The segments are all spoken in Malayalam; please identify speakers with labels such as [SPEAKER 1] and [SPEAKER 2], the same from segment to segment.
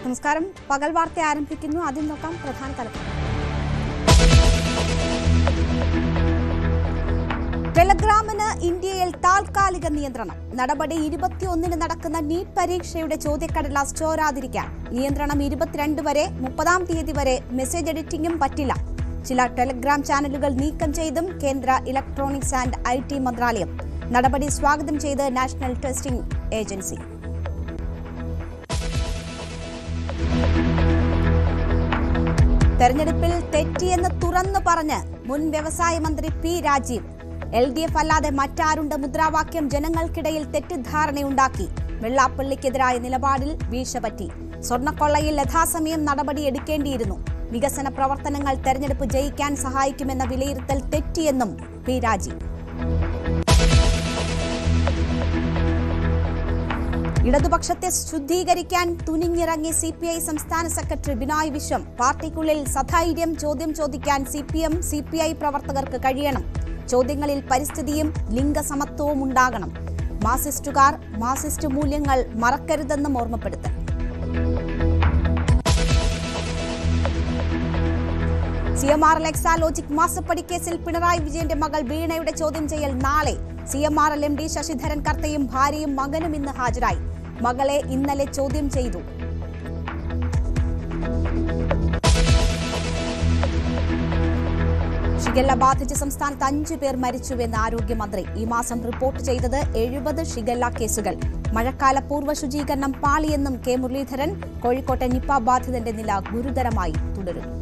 [SPEAKER 1] നമസ്കാരം. പകൽ വാർത്ത ആരംഭിക്കുന്നു. ആദ്യം നോക്കാം പ്രധാന തലക്കെട്ട്. ടെലഗ്രാമിന് ഇന്ത്യയിൽ താൽക്കാലിക നിയന്ത്രണം. നടപടി 21-ന് നടക്കുന്ന നീറ്റ് പരീക്ഷയുടെ ചോദ്യക്കടലാസ് ചോരാതിരിക്കാൻ. നിയന്ത്രണം 22 വരെ. 30-ാം തീയതി വരെ മെസ്സേജ് എഡിറ്റിംഗും പറ്റില്ല. ചില ടെലഗ്രാം ചാനലുകൾ നീക്കം ചെയ്തും കേന്ദ്ര ഇലക്ട്രോണിക്സ് ആൻഡ് IT മന്ത്രാലയം. നടപടി സ്വാഗതം ചെയ്ത് നാഷണൽ ടെസ്റ്റിംഗ് ഏജൻസി. തെരഞ്ഞെടുപ്പിൽ തെറ്റിയെന്ന് തുറന്നു പറഞ്ഞ് മുൻ വ്യവസായ മന്ത്രി P. രാജീവ്. LDF അല്ലാതെ മറ്റാരുണ്ട് മുദ്രാവാക്യം ജനങ്ങൾക്കിടയിൽ തെറ്റിദ്ധാരണയുണ്ടാക്കി. വെള്ളാപ്പള്ളിക്കെതിരായ നിലപാടിൽ വീഴ്ച പറ്റി. സ്വർണ്ണക്കൊള്ളയിൽ യഥാസമയം നടപടി എടുക്കേണ്ടിയിരുന്നു. വികസന പ്രവർത്തനങ്ങൾ തെരഞ്ഞെടുപ്പ് ജയിക്കാൻ സഹായിക്കുമെന്ന വിലയിരുത്തൽ തെറ്റിയെന്നും P. രാജീവ്. ഇടതുപക്ഷത്തെ ശുദ്ധീകരിക്കാൻ തുനിഞ്ഞിറങ്ങി CPI സംസ്ഥാന സെക്രട്ടറി ബിനോയ് വിശ്വം. പാർട്ടിക്കുള്ളിൽ സധൈര്യം ചോദ്യം ചോദിക്കാൻ CPM CPI പ്രവർത്തകർക്ക് കഴിയണം. ചോദ്യങ്ങളിൽ പരിസ്ഥിതിയും ലിംഗസമത്വവും ഉണ്ടാകണം. മാർസിസ്റ്റുകാർ മാർസിസ്റ്റ് മൂല്യങ്ങൾ മറക്കരുതെന്നും ഓർമ്മപ്പെടുത്തൽ. CMRL എക്സാലോജിക് മാസപ്പടി കേസിൽ പിണറായി വിജയന്റെ മകൾ വീണയുടെ ചോദ്യം ചെയ്യൽ നാളെ. CMRL MD ശശിധരൻ കർത്തയും ഭാര്യയും മകനും ഇന്ന് ഹാജരായി. മകളെ ഇന്നലെ ചോദ്യം ചെയ്തു. ഷിഗല്ല ബാധിച്ച് സംസ്ഥാനത്ത് 5 പേർ മരിച്ചുവെന്ന് ആരോഗ്യമന്ത്രി. ഈ മാസം റിപ്പോർട്ട് ചെയ്തത് 70 ഷിഗല്ല കേസുകൾ. മഴക്കാല പൂർവ്വ ശുചീകരണം പാളിയെന്നും K. മുരളീധരൻ. കോഴിക്കോട്ടെ നിപ ബാധിതന്റെ നില ഗുരുതരമായി തുടരുന്നു.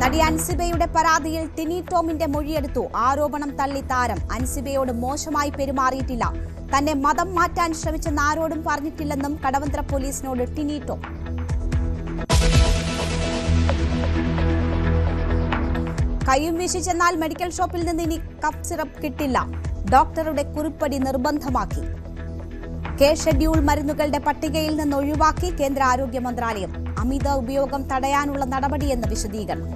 [SPEAKER 1] നടി അൻസിബയുടെ പരാതിയിൽ ടിനി ടോമിന്റെ മൊഴിയെടുത്തു. ആരോപണം തള്ളി താരം. അൻസിബയോട് മോശമായി പെരുമാറിയിട്ടില്ല. തന്നെ മതം മാറ്റാൻ ശ്രമിച്ചെന്ന് ആരോടും പറഞ്ഞിട്ടില്ലെന്നും കടവന്ത്ര പോലീസിനോട് ടിനി ടോം. കയ്യും വീശി ചെന്നാൽ മെഡിക്കൽ ഷോപ്പിൽ നിന്ന് ഇനി കഫ് സിറപ്പ് കിട്ടില്ല. ഡോക്ടറുടെ കുറിപ്പടി നിർബന്ധമാക്കി. ഷെഡ്യൂൾ മരുന്നുകളുടെ പട്ടികയിൽ നിന്ന് ഒഴിവാക്കി കേന്ദ്ര ആരോഗ്യ മന്ത്രാലയം. അമിത ഉപയോഗം തടയാനുള്ള നടപടിയെന്ന് വിശദീകരണം.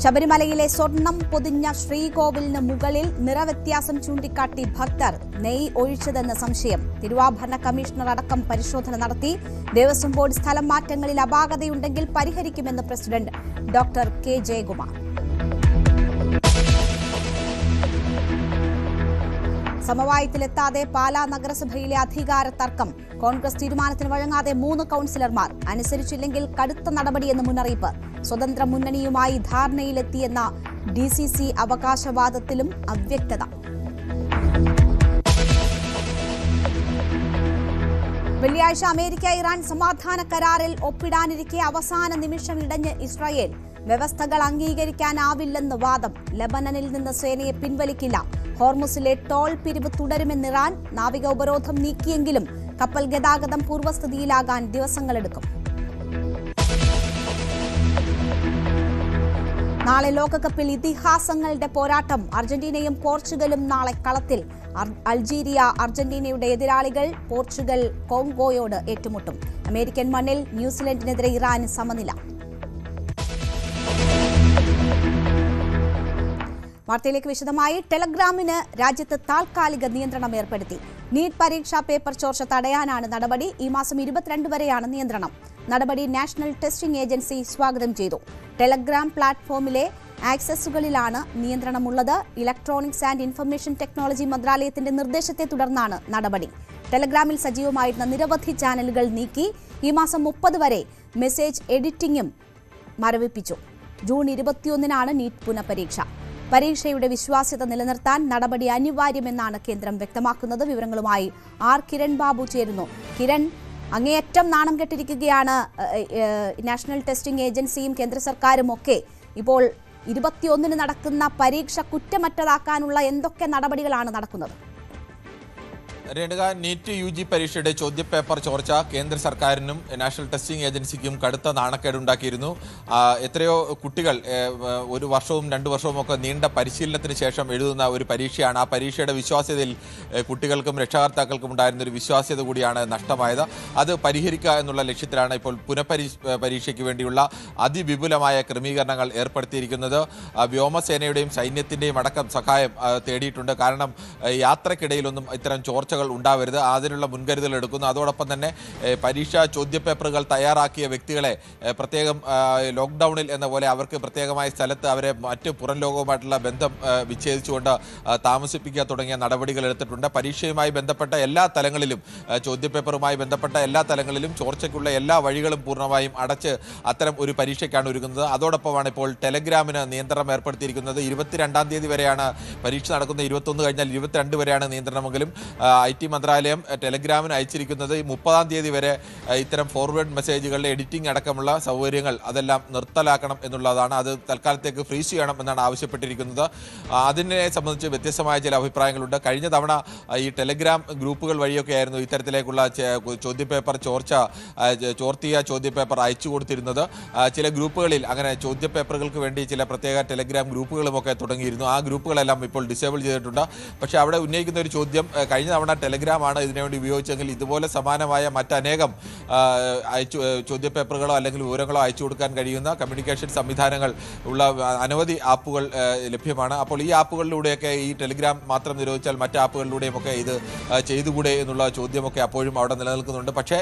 [SPEAKER 1] ശബരിമലയിലെ സ്വർണം പൊതിഞ്ഞ ശ്രീകോവിലിന് മുകളിൽ നിറവ്യത്യാസം ചൂണ്ടിക്കാട്ടി ഭക്തർ. നെയ്യ് ഒഴിച്ചതെന്ന് സംശയം. തിരുവാഭരണ കമ്മീഷണർ അടക്കം പരിശോധന നടത്തി. ദേവസ്വം ബോർഡ് സ്ഥലം മാറ്റങ്ങളിൽ അപാകതയുണ്ടെങ്കിൽ പരിഹരിക്കുമെന്ന് പ്രസിഡന്റ് ഡോക്ടർ K. ജയകുമാർ. സമവായത്തിലെത്താതെ പാലാ നഗരസഭയിലെ അധികാര തർക്കം. കോൺഗ്രസ് തീരുമാനത്തിന് വഴങ്ങാതെ 3 കൌൺസിലർമാർ. അനുസരിച്ചില്ലെങ്കിൽ കടുത്ത നടപടിയെന്ന് മുന്നറിയിപ്പ്. സ്വതന്ത്ര മുന്നണിയുമായി ധാരണയിലെത്തിയെന്ന DCC അവകാശവാദത്തിലും അവ്യക്തത. വെള്ളിയാഴ്ച അമേരിക്ക ഇറാൻ സമാധാന കരാറിൽ ഒപ്പിടാനിരിക്കെ അവസാന നിമിഷം ഇടഞ്ഞ് ഇസ്രായേൽ. വ്യവസ്ഥകൾ അംഗീകരിക്കാനാവില്ലെന്ന് വാദം. ലെബനനിൽ നിന്ന് സേനയെ പിൻവലിക്കില്ല. ഹോർമുസിലെ ടോൾ പിരിവ് തുടരുമെന്ന് ഇറാൻ. നാവിക ഉപരോധം നീക്കിയെങ്കിലും കപ്പൽ ഗതാഗതം പൂർവ്വസ്ഥിതിയിലാകാൻ ദിവസങ്ങളെടുക്കും. നാളെ ലോകകപ്പിൽ ഇതിഹാസങ്ങളുടെ പോരാട്ടം. അർജന്റീനയും പോർച്ചുഗലും നാളെ കളത്തിൽ. അൾജീരിയ അർജന്റീനയുടെ എതിരാളികൾ. പോർച്ചുഗൽ കോങ്കോയോട് ഏറ്റുമുട്ടും. അമേരിക്കൻ മണ്ണിൽ ന്യൂസിലൻഡിനെതിരെ ഇറാൻ സമനില. വാർത്തയിലേക്ക് വിശദമായി. ടെലഗ്രാമിന് രാജ്യത്ത് താൽക്കാലിക നിയന്ത്രണം ഏർപ്പെടുത്തി. നീറ്റ് പരീക്ഷാ പേപ്പർ ചോർച്ച തടയാനാണ് നടപടി. ഈ മാസം 22 വരെയാണ് നിയന്ത്രണം. നടപടി നാഷണൽ ടെസ്റ്റിംഗ് ഏജൻസി സ്വാഗതം ചെയ്തു. ടെലഗ്രാം പ്ലാറ്റ്ഫോമിലെ ആക്സസുകളിലാണ് നിയന്ത്രണമുള്ളത്. ഇലക്ട്രോണിക്സ് ആൻഡ് ഇൻഫർമേഷൻ ടെക്നോളജി മന്ത്രാലയത്തിന്റെ നിർദ്ദേശത്തെ തുടർന്നാണ് നടപടി. ടെലഗ്രാമിൽ സജീവമായിരുന്ന നിരവധി ചാനലുകൾ നീക്കി. ഈ മാസം 30 വരെ മെസ്സേജ് എഡിറ്റിംഗും മരവിപ്പിച്ചു. ജൂൺ 21-നാണ് നീറ്റ് പുനഃപരീക്ഷ. പരീക്ഷയുടെ വിശ്വാസ്യത നിലനിർത്താൻ നടപടി അനിവാര്യമെന്നാണ് കേന്ദ്രം വ്യക്തമാക്കുന്നത്. വിവരങ്ങളുമായി കിരൺ ബാബു ചേരുന്നു. കിരൺ, അങ്ങേയറ്റം നാണം കെട്ടിരിക്കുകയാണ് നാഷണൽ ടെസ്റ്റിംഗ് ഏജൻസിയും കേന്ദ്ര സർക്കാരും ഒക്കെ. ഇപ്പോൾ 21-ന് നടക്കുന്ന പരീക്ഷ കുറ്റമറ്റതാക്കാനുള്ള എന്തൊക്കെ നടപടികളാണ് നടക്കുന്നത്?
[SPEAKER 2] രേണുക, നീറ്റ് UG പരീക്ഷയുടെ ചോദ്യപേപ്പർ ചോർച്ച കേന്ദ്ര സർക്കാരിനും നാഷണൽ ടെസ്റ്റിംഗ് ഏജൻസിക്കും കടുത്ത നാണക്കേടുണ്ടാക്കിയിരുന്നു. എത്രയോ കുട്ടികൾ 1 വർഷവും 2 വർഷവും ഒക്കെ നീണ്ട പരിശീലനത്തിന് ശേഷം എഴുതുന്ന ഒരു പരീക്ഷയാണ്. ആ പരീക്ഷയുടെ വിശ്വാസ്യതയിൽ കുട്ടികൾക്കും രക്ഷകർത്താക്കൾക്കും ഉണ്ടായിരുന്ന ഒരു വിശ്വാസ്യത കൂടിയാണ് നഷ്ടമായത്. അത് പരിഹരിക്കുക എന്നുള്ള ലക്ഷ്യത്തിലാണ് ഇപ്പോൾ പരീക്ഷയ്ക്ക് വേണ്ടിയുള്ള അതിവിപുലമായ ക്രമീകരണങ്ങൾ ഏർപ്പെടുത്തിയിരിക്കുന്നത്. വ്യോമസേനയുടെയും സൈന്യത്തിൻ്റെയും അടക്കം സഹായം തേടിയിട്ടുണ്ട്. കാരണം യാത്രക്കിടയിലൊന്നും ഇത്തരം ചോർച്ചകൾ ഉണ്ടാവരുത്, അതിനുള്ള മുൻകരുതൽ എടുക്കുന്നു. അതോടൊപ്പം തന്നെ പരീക്ഷാ ചോദ്യപേപ്പറുകൾ തയ്യാറാക്കിയ വ്യക്തികളെ പ്രത്യേകം ലോക്ക്ഡൌണിൽ എന്ന പോലെ അവർക്ക് പ്രത്യേകമായ സ്ഥലത്ത് അവരെ മറ്റ് പുറം ലോകവുമായിട്ടുള്ള ബന്ധം വിച്ഛേദിച്ചുകൊണ്ട് താമസിപ്പിക്കുക തുടങ്ങിയ നടപടികൾ എടുത്തിട്ടുണ്ട്. പരീക്ഷയുമായി ബന്ധപ്പെട്ട എല്ലാ തലങ്ങളിലും, ചോദ്യപേപ്പറുമായി ബന്ധപ്പെട്ട എല്ലാ തലങ്ങളിലും ചോർച്ചയ്ക്കുള്ള എല്ലാ വഴികളും പൂർണ്ണമായും അടച്ച് അത്തരം ഒരു പരീക്ഷയ്ക്കാണ് ഒരുങ്ങുന്നത്. അതോടൊപ്പമാണ് ഇപ്പോൾ ടെലഗ്രാമിന് നിയന്ത്രണം ഏർപ്പെടുത്തിയിരിക്കുന്നത്. 22-ാം തീയതി വരെയാണ് പരീക്ഷ നടക്കുന്നത്. 21 കഴിഞ്ഞാൽ 22 വരെയാണ് നിയന്ത്രണമെങ്കിലും IT മന്ത്രാലയം ടെലഗ്രാമിന് അയച്ചിരിക്കുന്നത് 30-ാം തീയതി വരെ ഇത്തരം ഫോർവേഡ് മെസ്സേജുകളുടെ എഡിറ്റിംഗ് അടക്കമുള്ള സൗകര്യങ്ങൾ അതെല്ലാം നിർത്തലാക്കണം എന്നുള്ളതാണ്. അത് തൽക്കാലത്തേക്ക് ഫ്രീസ് ചെയ്യണം എന്നാണ് ആവശ്യപ്പെട്ടിരിക്കുന്നത്. അതിനെ സംബന്ധിച്ച് വ്യത്യസ്തമായ ചില അഭിപ്രായങ്ങളുണ്ട്. കഴിഞ്ഞ തവണ ഈ ടെലഗ്രാം ഗ്രൂപ്പുകൾ വഴിയൊക്കെ ആയിരുന്നു ഇത്തരത്തിലേക്കുള്ള ചോദ്യപേപ്പർ ചോർത്തിയ ചോദ്യപേപ്പർ അയച്ചു കൊടുത്തിരുന്നത്. ചില ഗ്രൂപ്പുകളിൽ അങ്ങനെ ചോദ്യപേപ്പറുകൾക്ക് വേണ്ടി ചില പ്രത്യേക ടെലഗ്രാം ഗ്രൂപ്പുകളുമൊക്കെ തുടങ്ങിയിരുന്നു. ആ ഗ്രൂപ്പുകളെല്ലാം ഇപ്പോൾ ഡിസേബിൾ ചെയ്തിട്ടുണ്ട്. പക്ഷേ അവിടെ ഉന്നയിക്കുന്ന ഒരു ചോദ്യം, കഴിഞ്ഞ തവണ ടെലഗ്രാമാണ് ഇതിനുവേണ്ടി ഉപയോഗിച്ചെങ്കിൽ ഇതുപോലെ സമാനമായ മറ്റനേകം ചോദ്യപേപ്പറുകളോ അല്ലെങ്കിൽ വിവരങ്ങളോ അയച്ചു കൊടുക്കാൻ കഴിയുന്ന കമ്മ്യൂണിക്കേഷൻ സംവിധാനങ്ങൾ ഉള്ള അനവധി ആപ്പുകൾ ലഭ്യമാണ്. അപ്പോൾ ഈ ആപ്പുകളിലൂടെയൊക്കെ ഈ ടെലഗ്രാം മാത്രം നിരോധിച്ചാൽ മറ്റ് ആപ്പുകളിലൂടെയുമൊക്കെ ഇത് ചെയ്തുകൂടെ എന്നുള്ള ചോദ്യമൊക്കെ അപ്പോഴും അവിടെ നിലനിൽക്കുന്നുണ്ട്. പക്ഷേ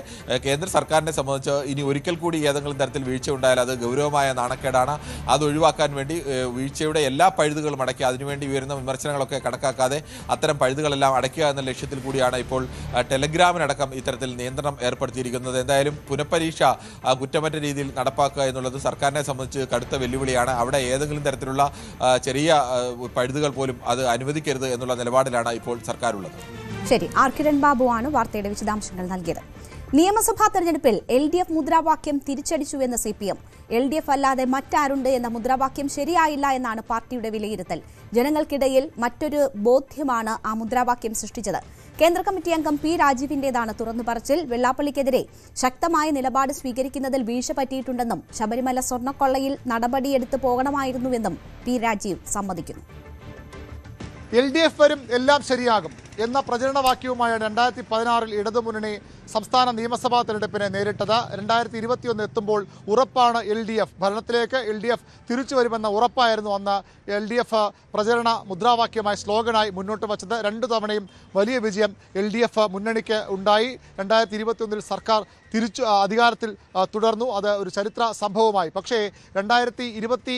[SPEAKER 2] കേന്ദ്ര സർക്കാരിനെ സംബന്ധിച്ച് ഇനി ഒരിക്കൽ കൂടി ഏതെങ്കിലും തരത്തിൽ വീഴ്ച ഉണ്ടായാൽ അത് ഗൗരവമായ നാണക്കേടാണ്. അത് ഒഴിവാക്കാൻ വേണ്ടി വീഴ്ചയുടെ എല്ലാ പഴുതുകളും അടയ്ക്കുക, അതിനുവേണ്ടി ഉയരുന്ന വിമർശനങ്ങളൊക്കെ കണക്കാക്കാതെ അത്തരം പഴുതുകളെല്ലാം അടയ്ക്കുക എന്ന ലക്ഷ്യത്തിൽ കൂടിയാണ് ഇപ്പോൾ ടെലഗ്രാമിനടക്കം ഇത്തരത്തിൽ നിയന്ത്രണം ഏർപ്പെടുത്തിയിരിക്കുന്നത്. എന്തായാലും പുനഃപരീക്ഷ കുറ്റമറ്റ രീതിയിൽ നടപ്പാക്കുക എന്നുള്ളത് സർക്കാരിനെ സംബന്ധിച്ച് കടുത്ത വെല്ലുവിളിയാണ്. അവിടെ ഏതെങ്കിലും തരത്തിലുള്ള ചെറിയ പഴുതുകൾ പോലും അത് അനുവദിക്കരുത് എന്നുള്ള നിലപാടിലാണ് ഇപ്പോൾ സർക്കാരുള്ളത്.
[SPEAKER 1] ശരി, കിരൺ ബാബുവാണ് വാർത്തയുടെ വിശദാംശങ്ങൾ നൽകിയത്. നിയമസഭാ തെരഞ്ഞെടുപ്പിൽ LDF മുദ്രാവാക്യം തിരിച്ചടിച്ചുവെന്ന് CPM. LDF അല്ലാതെ മറ്റാരുണ്ട് എന്ന മുദ്രാവാക്യം ശരിയായില്ല എന്നാണ് പാർട്ടിയുടെ വിലയിരുത്തൽ. ജനങ്ങൾക്കിടയിൽ മറ്റൊരു ബോധ്യമാണ് ആ മുദ്രാവാക്യം സൃഷ്ടിച്ചത്. കേന്ദ്ര കമ്മിറ്റി അംഗം P. രാജീവിന്റേതാണ് തുറന്നു പറച്ചിൽ. വെള്ളാപ്പള്ളിക്കെതിരെ ശക്തമായ നിലപാട് സ്വീകരിക്കുന്നതിൽ വീഴ്ച പറ്റിയിട്ടുണ്ടെന്നും ശബരിമല സ്വർണ്ണക്കൊള്ളയിൽ നടപടിയെടുത്തു പോകണമായിരുന്നുവെന്നും P. രാജീവ് സമ്മതിക്കുന്നു.
[SPEAKER 3] LDF വരും, എല്ലാം ശരിയാകും എന്ന പ്രചരണവാക്യവുമായാണ് 2016 ഇടതുമുന്നണി സംസ്ഥാന നിയമസഭാ തെരഞ്ഞെടുപ്പിനെ നേരിട്ടത്. 2021 എത്തുമ്പോൾ ഉറപ്പാണ് LDF ഭരണത്തിലേക്ക്, LDF തിരിച്ചു വരുമെന്ന ഉറപ്പായിരുന്നു അന്ന് LDF പ്രചരണ മുദ്രാവാക്യമായി സ്ലോഗനായി മുന്നോട്ട് വച്ചത്. 2 തവണയും വലിയ വിജയം LDF മുന്നണിക്ക് ഉണ്ടായി. 2021 സർക്കാർ തിരിച്ചു അധികാരത്തിൽ തുടർന്നു. അത് ഒരു ചരിത്ര സംഭവമായി. പക്ഷേ 2026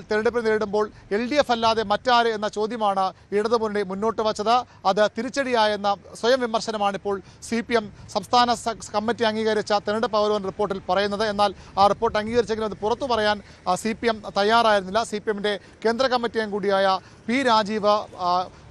[SPEAKER 3] തെരഞ്ഞെടുപ്പ് നേരിടുമ്പോൾ LDF അല്ലാതെ മറ്റാര് എന്ന ചോദ്യമാണ് ഇടതുമുന്നണി മുന്നോട്ട് വച്ചത്. അത് തിരിച്ചടിയായെന്ന സ്വയം വിമർശനമാണ് ഇപ്പോൾ CPM സംസ്ഥാന കമ്മിറ്റി അംഗീകരിച്ച തെരഞ്ഞെടുപ്പ് അവലോകന റിപ്പോർട്ടിൽ പറയുന്നത്. എന്നാൽ ആ റിപ്പോർട്ട് അംഗീകരിച്ചെങ്കിലും അത് പുറത്തു പറയാൻ CPM തയ്യാറായിരുന്നില്ല. CPMന്റെ കേന്ദ്ര കമ്മിറ്റി അംഗം കൂടിയായ P. രാജീവ്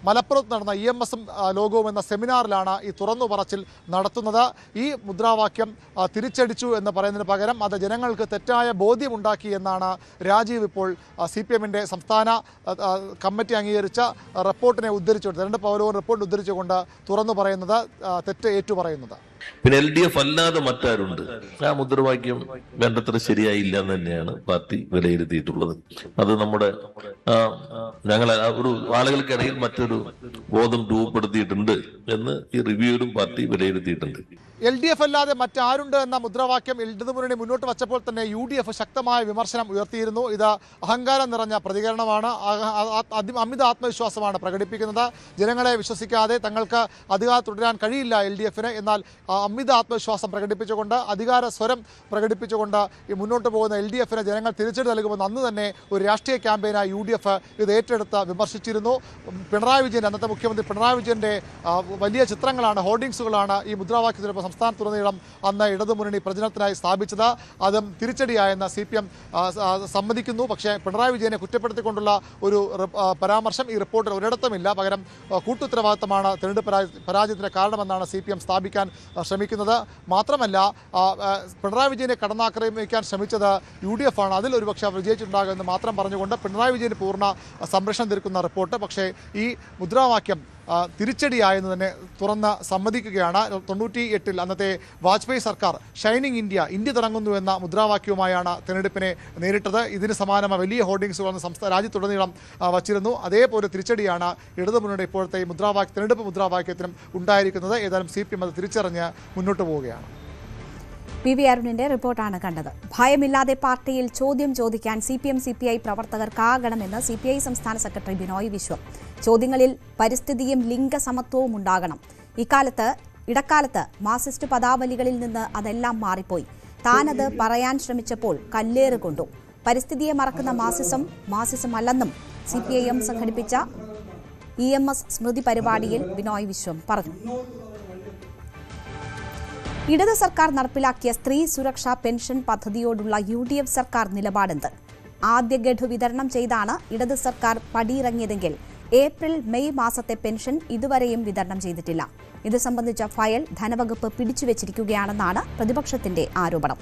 [SPEAKER 3] മലപ്പുറത്ത് നടന്ന EMS ലോകവും എന്ന സെമിനാറിലാണ് ഈ തുറന്നു പറച്ചിൽ നടത്തുന്നത്. ഈ മുദ്രാവാക്യം തിരിച്ചടിച്ചു എന്ന് പറയുന്നതിന് പകരം അത് ജനങ്ങൾക്ക് തെറ്റായ ബോധ്യമുണ്ടാക്കി എന്നാണ് രാജീവ് ഇപ്പോൾ CPMന്റെ സംസ്ഥാന കമ്മിറ്റി അംഗീകരിച്ച റിപ്പോർട്ടിനെ ഉദ്ധരിച്ചുകൊണ്ട്, തെരഞ്ഞെടുപ്പ് അവലോകന റിപ്പോർട്ട് ഉദ്ധരിച്ചുകൊണ്ട് തുറന്നു പറയുന്നത്, തെറ്റ് ഏറ്റുപറയുന്നത്.
[SPEAKER 4] പിന്നെ LDF അല്ലാതെ മറ്റാരുണ്ട്, ആ മുദ്രാവാക്യം വേണ്ടത്ര ശരിയായില്ല എന്ന് തന്നെയാണ് പാർട്ടി വിലയിരുത്തിയിട്ടുള്ളത്. അത് നമ്മുടെ ഞങ്ങൾ ഒരു ആളുകൾക്കിടയിൽ മറ്റൊരു ബോധം രൂപപ്പെടുത്തിയിട്ടുണ്ട് എന്ന് ഈ റിവ്യൂവിലും പാർട്ടി വിലയിരുത്തിയിട്ടുണ്ട്.
[SPEAKER 3] LDF അല്ലാതെ മറ്റാരുണ്ട് എന്ന മുദ്രാവാക്യം ഇടതുമുന്നണി മുന്നോട്ട് വച്ചപ്പോൾ തന്നെ UDF ശക്തമായ വിമർശനം ഉയർത്തിയിരുന്നു. ഇത് അഹങ്കാരം നിറഞ്ഞ പ്രതികരണമാണ്, അമിത ആത്മവിശ്വാസമാണ് പ്രകടിപ്പിക്കുന്നത്. ജനങ്ങളെ വിശ്വസിക്കാതെ തങ്ങൾക്ക് അധികാരം തുടരാൻ കഴിയില്ല LDFന്. എന്നാൽ അമിത ആത്മവിശ്വാസം പ്രകടിപ്പിച്ചുകൊണ്ട്, അധികാര സ്വരം പ്രകടിപ്പിച്ചുകൊണ്ട് ഈ മുന്നോട്ട് പോകുന്ന LDFന് ജനങ്ങൾ തിരിച്ചടി നൽകുമെന്ന് അന്ന് തന്നെ ഒരു രാഷ്ട്രീയ ക്യാമ്പയിനായി UDF ഇത് ഏറ്റെടുത്ത് വിമർശിച്ചിരുന്നു. പിണറായി വിജയൻ, അന്നത്തെ മുഖ്യമന്ത്രി പിണറായി വിജയന്റെ വലിയ ചിത്രങ്ങളാണ്, ഹോർഡിങ്സുകളാണ് ഈ മുദ്രാവാക്യത്തിനൊപ്പം സംസ്ഥാനത്തുടനീളം അന്ന് ഇടതുമുന്നണി പ്രചരണത്തിനായി സ്ഥാപിച്ചത്. അതും തിരിച്ചടിയായെന്ന് CPM സമ്മതിക്കുന്നു. പക്ഷേ പിണറായി വിജയനെ കുറ്റപ്പെടുത്തിക്കൊണ്ടുള്ള ഒരു പരാമർശം ഈ റിപ്പോർട്ടിൽ ഒരിടത്തുമില്ല. പകരം കൂട്ടുത്തരവാദിത്തമാണ് തെരഞ്ഞെടുപ്പ് പരാജയത്തിന് കാരണമെന്നാണ് CPM സ്ഥാപിക്കാൻ ശ്രമിക്കുന്നത്. മാത്രമല്ല, പിണറായി വിജയനെ കടന്നാക്രമിക്കാൻ ശ്രമിച്ചത് UDF ആണ്, അതിൽ ഒരുപക്ഷെ അവർ വിജയിച്ചിട്ടുണ്ടാകുമെന്ന് മാത്രം പറഞ്ഞുകൊണ്ട് പിണറായി വിജയന് പൂർണ്ണ സംരക്ഷണം തീർക്കുന്ന റിപ്പോർട്ട്. പക്ഷേ ഈ മുദ്രാവാക്യം തിരിച്ചടിയായെന്ന് തന്നെ തുറന്ന് സമ്മതിക്കുകയാണ്. 98-ൽ അന്നത്തെ വാജ്പേയി സർക്കാർ ഷൈനിങ് ഇന്ത്യ തിളങ്ങുന്നു എന്ന മുദ്രാവാക്യവുമായാണ് തെരഞ്ഞെടുപ്പിനെ നേരിട്ടത്. ഇതിന് സമാനമായ വലിയ ഹോർഡിംഗ്സുകൾ രാജ്യത്തുടനീളം വച്ചിരുന്നു. അതേപോലെ തിരിച്ചടിയാണ് ഇടതുമുന്നണിയുടെ ഇപ്പോഴത്തെ തെരഞ്ഞെടുപ്പ് മുദ്രാവാക്യത്തിനും ഉണ്ടായിരിക്കുന്നത്. ഏതായാലും CPM അത് തിരിച്ചറിഞ്ഞ് മുന്നോട്ട് പോവുകയാണ്.
[SPEAKER 1] PV അരുണിന്റെ റിപ്പോർട്ടാണ് കണ്ടത്. ഭയമില്ലാതെ പാർട്ടിയിൽ ചോദ്യം ചോദിക്കാൻ CPM CPI പ്രവർത്തകർക്കാകണമെന്ന് CPI സംസ്ഥാന സെക്രട്ടറി ബിനോയ് വിശ്വം. ചോദ്യങ്ങളിൽ പരിസ്ഥിതിയും ലിംഗസമത്വവും ഉണ്ടാകണം. ഇടക്കാലത്ത് മാർക്സിസ്റ്റ് പദാവലികളിൽ നിന്ന് അതെല്ലാം മാറിപ്പോയി. താനത് പറയാൻ ശ്രമിച്ചപ്പോൾ കല്ലേറ് കൊണ്ടു. പരിസ്ഥിതിയെ മറക്കുന്ന മാർക്സിസം അല്ലെന്നും CPIM സംഘടിപ്പിച്ച EMS സ്മൃതി പരിപാടിയിൽ ബിനോയ് വിശ്വം പറഞ്ഞു. ഇടത് സർക്കാർ നടപ്പിലാക്കിയ സ്ത്രീ സുരക്ഷാ പെൻഷൻ പദ്ധതിയോടുള്ള UDF സർക്കാർ നിലപാടെന്ത്? ആദ്യ ഗഡു വിതരണം ചെയ്താണ് ഇടത് സർക്കാർ പടിയിറങ്ങിയതെങ്കിൽ ഏപ്രിൽ മെയ് മാസത്തെ പെൻഷൻ ഇതുവരെയും വിതരണം ചെയ്തിട്ടില്ല. ഇത് സംബന്ധിച്ച ഫയൽ ധനവകുപ്പ് പിടിച്ചുവെച്ചിരിക്കുകയാണെന്നാണ് പ്രതിപക്ഷത്തിന്റെ ആരോപണം.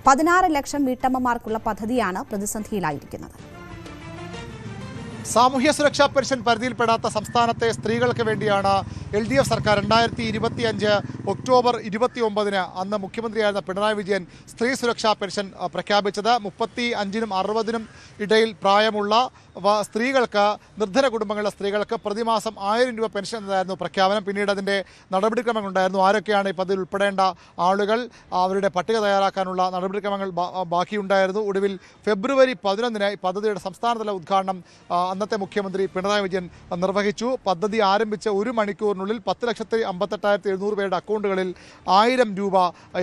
[SPEAKER 1] 16 ലക്ഷം വീട്ടമ്മമാർക്കുള്ള പദ്ധതിയാണ് പ്രതിസന്ധിയിലായിരിക്കുന്നത്.
[SPEAKER 3] സാമൂഹ്യ സുരക്ഷാ പെൻഷൻ പരിധിയിൽപ്പെടാത്ത സംസ്ഥാനത്തെ സ്ത്രീകൾക്ക് വേണ്ടിയാണ് LDF സർക്കാർ 2025 ഒക്ടോബർ 29-ന് അന്ന് മുഖ്യമന്ത്രിയായിരുന്ന പിണറായി വിജയൻ സ്ത്രീ സുരക്ഷാ പെൻഷൻ പ്രഖ്യാപിച്ചത്. 35-നും 60-നും ഇടയിൽ പ്രായമുള്ള സ്ത്രീകൾക്ക്, നിർധന കുടുംബങ്ങളിലെ സ്ത്രീകൾക്ക് പ്രതിമാസം 1000 രൂപ പെൻഷൻ എന്നതായിരുന്നു പ്രഖ്യാപനം. പിന്നീട് അതിൻ്റെ നടപടിക്രമങ്ങളുണ്ടായിരുന്നു. ആരൊക്കെയാണ് ഈ പദ്ധതിയിൽ ഉൾപ്പെടേണ്ട ആളുകൾ, അവരുടെ പട്ടിക തയ്യാറാക്കാനുള്ള നടപടിക്രമങ്ങൾ ബാക്കിയുണ്ടായിരുന്നു. ഒടുവിൽ ഫെബ്രുവരി 11-ന് ഈ പദ്ധതിയുടെ സംസ്ഥാനതല ഉദ്ഘാടനം അന്നത്തെ മുഖ്യമന്ത്രി പിണറായി വിജയൻ നിർവഹിച്ചു. പദ്ധതി ആരംഭിച്ച 1 മണിക്കൂറിനുള്ളിൽ 10,58,700 പേരുടെ അക്കൗണ്ടുകളിൽ 1000 രൂപ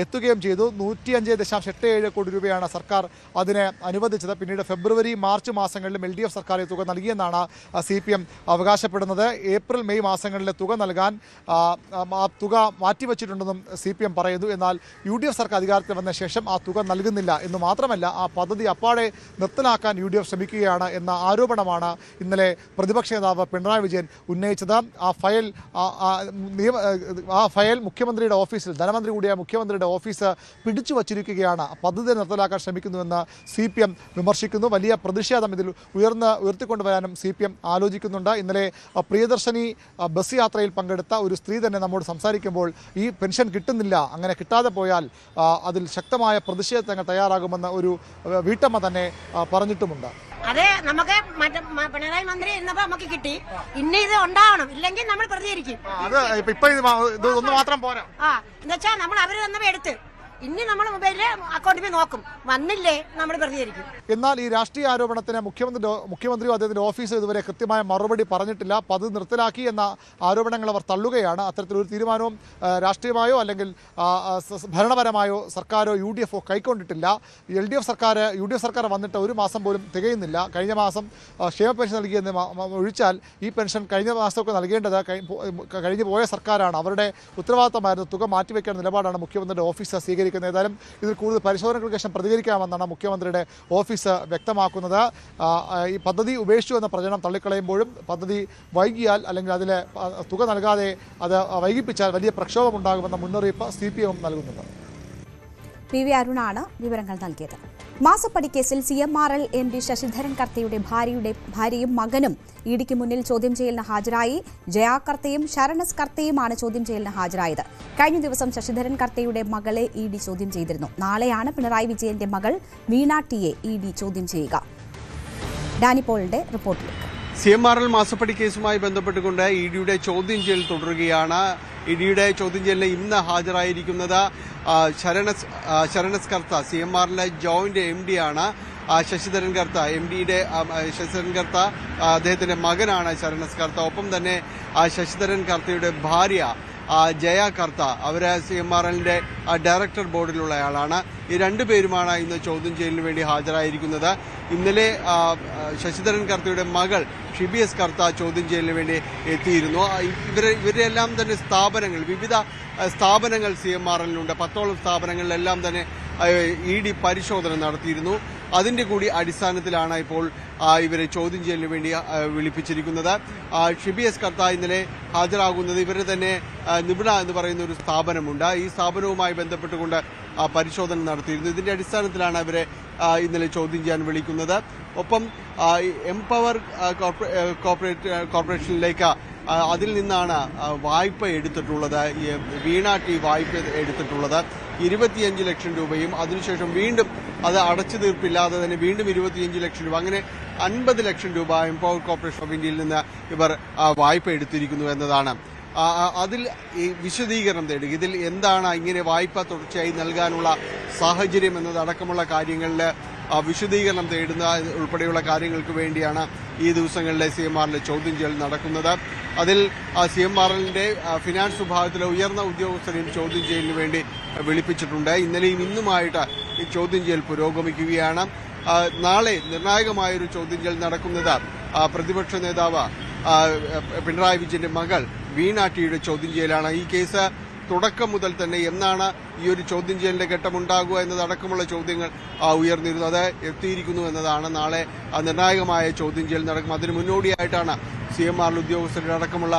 [SPEAKER 3] എത്തുകയും ചെയ്തു. 105.87 കോടി രൂപയാണ് സർക്കാർ അതിന് അനുവദിച്ചത്. പിന്നീട് ഫെബ്രുവരി മാർച്ച് മാസങ്ങളിലും LDF സർക്കാർ ഈ തുക നൽകിയെന്നാണ് CPM അവകാശപ്പെടുന്നത്. ഏപ്രിൽ മെയ് മാസങ്ങളിലെ തുക നൽകാൻ ആ തുക മാറ്റിവെച്ചിട്ടുണ്ടെന്നും CPM പറയുന്നു. എന്നാൽ UDF സർക്കാർ അധികാരത്തിൽ വന്ന ശേഷം ആ തുക നൽകുന്നില്ല എന്ന് മാത്രമല്ല, ആ പദ്ധതി അപ്പാടെ നിർത്തലാക്കാൻ UDF ശ്രമിക്കുകയാണ് എന്ന ആരോപണമാണ് ഇന്നലെ പ്രതിപക്ഷ നേതാവ് പിണറായി വിജയൻ ഉന്നയിച്ചത്. ആ ഫയൽ മുഖ്യമന്ത്രിയുടെ ഓഫീസിൽ, ധനമന്ത്രി കൂടിയായ മുഖ്യമന്ത്രിയുടെ ഓഫീസ് പിടിച്ചു വച്ചിരിക്കുകയാണ്. പദ്ധതി നിർത്തലാക്കാൻ ശ്രമിക്കുന്നുവെന്ന് CPM വിമർശിക്കുന്നു. വലിയ പ്രതിഷേധം ഇതിൽ ഉയർത്തിക്കൊണ്ടുവരാനും CPM ആലോചിക്കുന്നുണ്ട്. ഇന്നലെ പ്രിയദർശിനി ബസ് യാത്രയിൽ പങ്കെടുത്ത ഒരു സ്ത്രീ തന്നെ നമ്മോട് സംസാരിക്കുമ്പോൾ ഈ പെൻഷൻ കിട്ടുന്നില്ല, അങ്ങനെ കിട്ടാതെ പോയാൽ അതിൽ ശക്തമായ പ്രതിഷേധങ്ങൾ തയ്യാറാകുമെന്ന് ഒരു വീട്ടമ്മ തന്നെ പറഞ്ഞിട്ടുമുണ്ട്.
[SPEAKER 5] അതെ, നമുക്ക് പിണറായി മന്ത്രി എന്നപ്പോ നമുക്ക് കിട്ടി. ഇനി ഇത് ഉണ്ടാവണം, ഇല്ലെങ്കിൽ നമ്മൾ പ്രതികരിക്കും.
[SPEAKER 3] ഇതൊന്നും മാത്രം പോരാ.
[SPEAKER 5] എന്നുവെച്ചാ നമ്മൾ അവര് തന്നപ്പോ എടുത്ത് ഇനി നമ്മൾ മൊബൈലില് അക്കൗണ്ടിൽ നോക്കും, വന്നില്ലേ നമ്മൾ പ്രതികരിക്കും.
[SPEAKER 3] എന്നാൽ ഈ രാഷ്ട്രീയ ആരോപണത്തിന് മുഖ്യമന്ത്രിയോ അദ്ദേഹത്തിന്റെ ഓഫീസോ ഇതുവരെ കൃത്യമായ മറുപടി പറഞ്ഞിട്ടില്ല. പദ്ധതി നിർത്തലാക്കി എന്ന ആരോപണങ്ങൾ അവർ തള്ളുകയാണ്. അത്തരത്തിലൊരു തീരുമാനവും രാഷ്ട്രീയമായോ അല്ലെങ്കിൽ ഭരണപരമായോ സർക്കാരോ UDF കൈക്കൊണ്ടിട്ടില്ല. UDF സർക്കാർ വന്നിട്ട് 1 മാസം പോലും തികയുന്നില്ല. കഴിഞ്ഞ മാസം ക്ഷേമ പെൻഷൻ നൽകിയെന്ന് ഒഴിച്ചാൽ ഈ പെൻഷൻ കഴിഞ്ഞ മാസമൊക്കെ നൽകേണ്ടത് കഴിഞ്ഞു പോയ സർക്കാരാണ്. അവരുടെ ഉത്തരവാദിത്തമായിരുന്നു. തുക മാറ്റിവെക്കേണ്ട നിലപാടാണ് മുഖ്യമന്ത്രിയുടെ ഓഫീസ് സ്വീകരിക്കുന്നത്. ഏതായാലും ഇതിൽ കൂടുതൽ പരിശോധനകൾക്ക് ശേഷം പ്രതികരിക്കാമെന്നാണ് മുഖ്യമന്ത്രിയുടെ ഓഫീസ് വ്യക്തമാക്കുന്നത്. ഈ പദ്ധതി ഉപേക്ഷിച്ചു എന്ന പ്രചരണം തള്ളിക്കളയുമ്പോഴും പദ്ധതി വൈകിയാൽ അല്ലെങ്കിൽ അതിലെ തുക നൽകാതെ അത് വൈകിപ്പിച്ചാൽ വലിയ പ്രക്ഷോഭമുണ്ടാകുമെന്ന മുന്നറിയിപ്പ് CPM നൽകുന്നുണ്ട്.
[SPEAKER 1] PV അരുണാണ് വിവരങ്ങൾ നൽകിയത്. മാസപ്പടിക്കേസിൽ CMRL MD ശശിധരൻ കർത്തയുടെ ഭാര്യയും മകനും ഇഡിക്ക് മുന്നിൽ ചോദ്യം ചെയ്യലിന് ഹാജരായി. ജയാ കർത്തയും ശരണസ് കർത്തയുമാണ് ചോദ്യം ചെയ്യലിന് ഹാജരായത്. കഴിഞ്ഞ ദിവസം ശശിധരൻ കർത്തയുടെ മകളെ ED ചോദ്യം ചെയ്തിരുന്നു. നാളെയാണ് പിണറായി വിജയന്റെ മകൾ വീണ ടിയെ ED ചോദ്യം ചെയ്യുക. ഡാനി പോളിന്റെ റിപ്പോർട്ടിലേക്ക്.
[SPEAKER 6] CMRL മാസപ്പടി കേസുമായി ബന്ധപ്പെട്ടുകൊണ്ട് EDയുടെ ചോദ്യം ചെയ്യൽ തുടരുകയാണ്. EDയുടെ ചോദ്യം ചെയ്യലിന് ഇന്ന് ഹാജരായിരിക്കുന്നത് ശരണസ് കർത്ത, CMRL ജോയിന്റ് MD ആണ്. ശശിധരൻ കർത്ത, MDയുടെ ശശിധരൻ കർത്ത അദ്ദേഹത്തിന്റെ മകനാണ് ശരണസ് കർത്ത. ഒപ്പം തന്നെ ശശിധരൻ കർത്തയുടെ ഭാര്യ ജയ കർത്ത, അവര് CMRLന്റെ ഡയറക്ടർ ബോർഡിലുള്ളയാളാണ്. ഈ രണ്ടുപേരുമാണ് ഇന്ന് ചോദ്യം ചെയ്യലിന് വേണ്ടി ഹാജരായിരിക്കുന്നത്. ഇന്നലെ ശശിധരൻ കർത്തയുടെ മകൾ ഷിബി എസ് കർത്ത ചോദ്യം ചെയ്യലിന് വേണ്ടി എത്തിയിരുന്നു. ഇവരെല്ലാം തന്നെ വിവിധ സ്ഥാപനങ്ങൾ CMRLനുണ്ട്. 10ഓളം സ്ഥാപനങ്ങളിലെല്ലാം തന്നെ ED പരിശോധന നടത്തിയിരുന്നു. അതിന്റെ കൂടി അടിസ്ഥാനത്തിലാണ് ഇപ്പോൾ ഇവരെ ചോദ്യം ചെയ്യലിന് വേണ്ടി വിളിപ്പിച്ചിരിക്കുന്നത്. ഷിബി എസ് കർത്ത ഇന്നലെ ഹാജരാകുന്നത് ഇവരെ തന്നെ നിബിഡ എന്ന് പറയുന്ന ഒരു സ്ഥാപനമുണ്ട്. ഈ സ്ഥാപനവുമായി ബന്ധപ്പെട്ടുകൊണ്ട് പരിശോധന നടത്തിയിരുന്നു. ഇതിന്റെ അടിസ്ഥാനത്തിലാണ് ഇവരെ ഇന്നലെ ചോദ്യം ചെയ്യാൻ വിളിക്കുന്നത്. ഒപ്പം എംപവർ കോർപ്പറേഷനിലേക്ക് അതിൽ നിന്നാണ് വായ്പ എടുത്തിട്ടുള്ളത്. വീണ ടി വായ്പ എടുത്തിട്ടുള്ളത് 25 ലക്ഷം രൂപയും അതിനുശേഷം വീണ്ടും അത് അടച്ചു തീർപ്പില്ലാതെ തന്നെ വീണ്ടും 25 ലക്ഷം രൂപ, അങ്ങനെ 50 ലക്ഷം രൂപ എംപവർ കോർപ്പറേഷൻ ഓഫ് ഇന്ത്യയിൽ നിന്ന് ഇവർ വായ്പ എടുത്തിരിക്കുന്നു എന്നതാണ്. അതിൽ വിശദീകരണം തേടുക, ഇതിൽ എന്താണ് ഇങ്ങനെ വായ്പ തുടർച്ചയായി നൽകാനുള്ള സാഹചര്യം എന്നതടക്കമുള്ള കാര്യങ്ങളിൽ വിശദീകരണം തേടുന്ന ഉൾപ്പെടെയുള്ള കാര്യങ്ങൾക്ക് വേണ്ടിയാണ് ഈ ദിവസങ്ങളിലെ CMRL ചോദ്യം ചെയ്യൽ നടക്കുന്നത്. അതിൽ CMRLന്റെ ഫിനാൻസ് വിഭാഗത്തിലെ ഉയർന്ന ഉദ്യോഗസ്ഥരെയും ചോദ്യം ചെയ്യലിന് വേണ്ടി വിളിപ്പിച്ചിട്ടുണ്ട്. ഇന്നലെയും ഇന്നുമായിട്ട് ഈ ചോദ്യം ചെയ്യൽ പുരോഗമിക്കുകയാണ്. നാളെ നിർണായകമായൊരു ചോദ്യം ചെയ്യൽ നടക്കുന്നത് പ്രതിപക്ഷ നേതാവ് പിണറായി വിജയന്റെ മകൾ വീണ ടിയുടെ ചോദ്യം ചെയ്യലാണ്. ഈ കേസ് തുടക്കം മുതൽ തന്നെ എന്നാണ് ഈ ഒരു ചോദ്യം ചെയ്യലിന്റെ ഘട്ടമുണ്ടാകുക എന്നതടക്കമുള്ള ചോദ്യങ്ങൾ ഉയർന്നിരുന്നു. അത് എത്തിയിരിക്കുന്നു എന്നതാണ്. നാളെ നിർണായകമായ ചോദ്യം ചെയ്യൽ നടക്കും. അതിന് മുന്നോടിയായിട്ടാണ് CMRL ഉദ്യോഗസ്ഥരുടെ അടക്കമുള്ള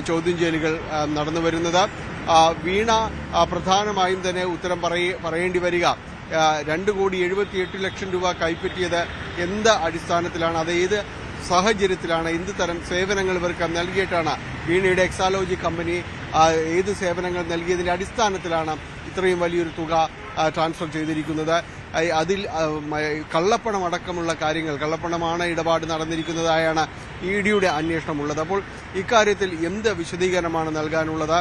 [SPEAKER 6] ചോദ്യം ചെയ്യലുകൾ നടന്നു വരുന്നത്. വീണ പ്രധാനമായും തന്നെ ഉത്തരം പറയേണ്ടി വരിക 2,78,00,000 രൂപ കൈപ്പറ്റിയത് എന്ത് അടിസ്ഥാനത്തിലാണ്, അത് ഏത് സാഹചര്യത്തിലാണ്, എന്ത് തരം സേവനങ്ങൾ ഇവർക്ക് നൽകിയിട്ടാണ് വീണയുടെ എക്സാലോജി കമ്പനി ഏത് സേവനങ്ങൾ നൽകിയതിന്റെ അടിസ്ഥാനത്തിലാണ് ഇത്രയും വലിയൊരു തുക ട്രാൻസ്ഫർ ചെയ്തിരിക്കുന്നത്. അതിൽ കള്ളപ്പണം അടക്കമുള്ള കാര്യങ്ങൾ, കള്ളപ്പണമാണ് ഇടപാട് നടന്നിരിക്കുന്നതായാണ് EDയുടെ അന്വേഷണമുള്ളത്. അപ്പോൾ ഇക്കാര്യത്തിൽ എന്ത് വിശദീകരണമാണ് നൽകാനുള്ളത്,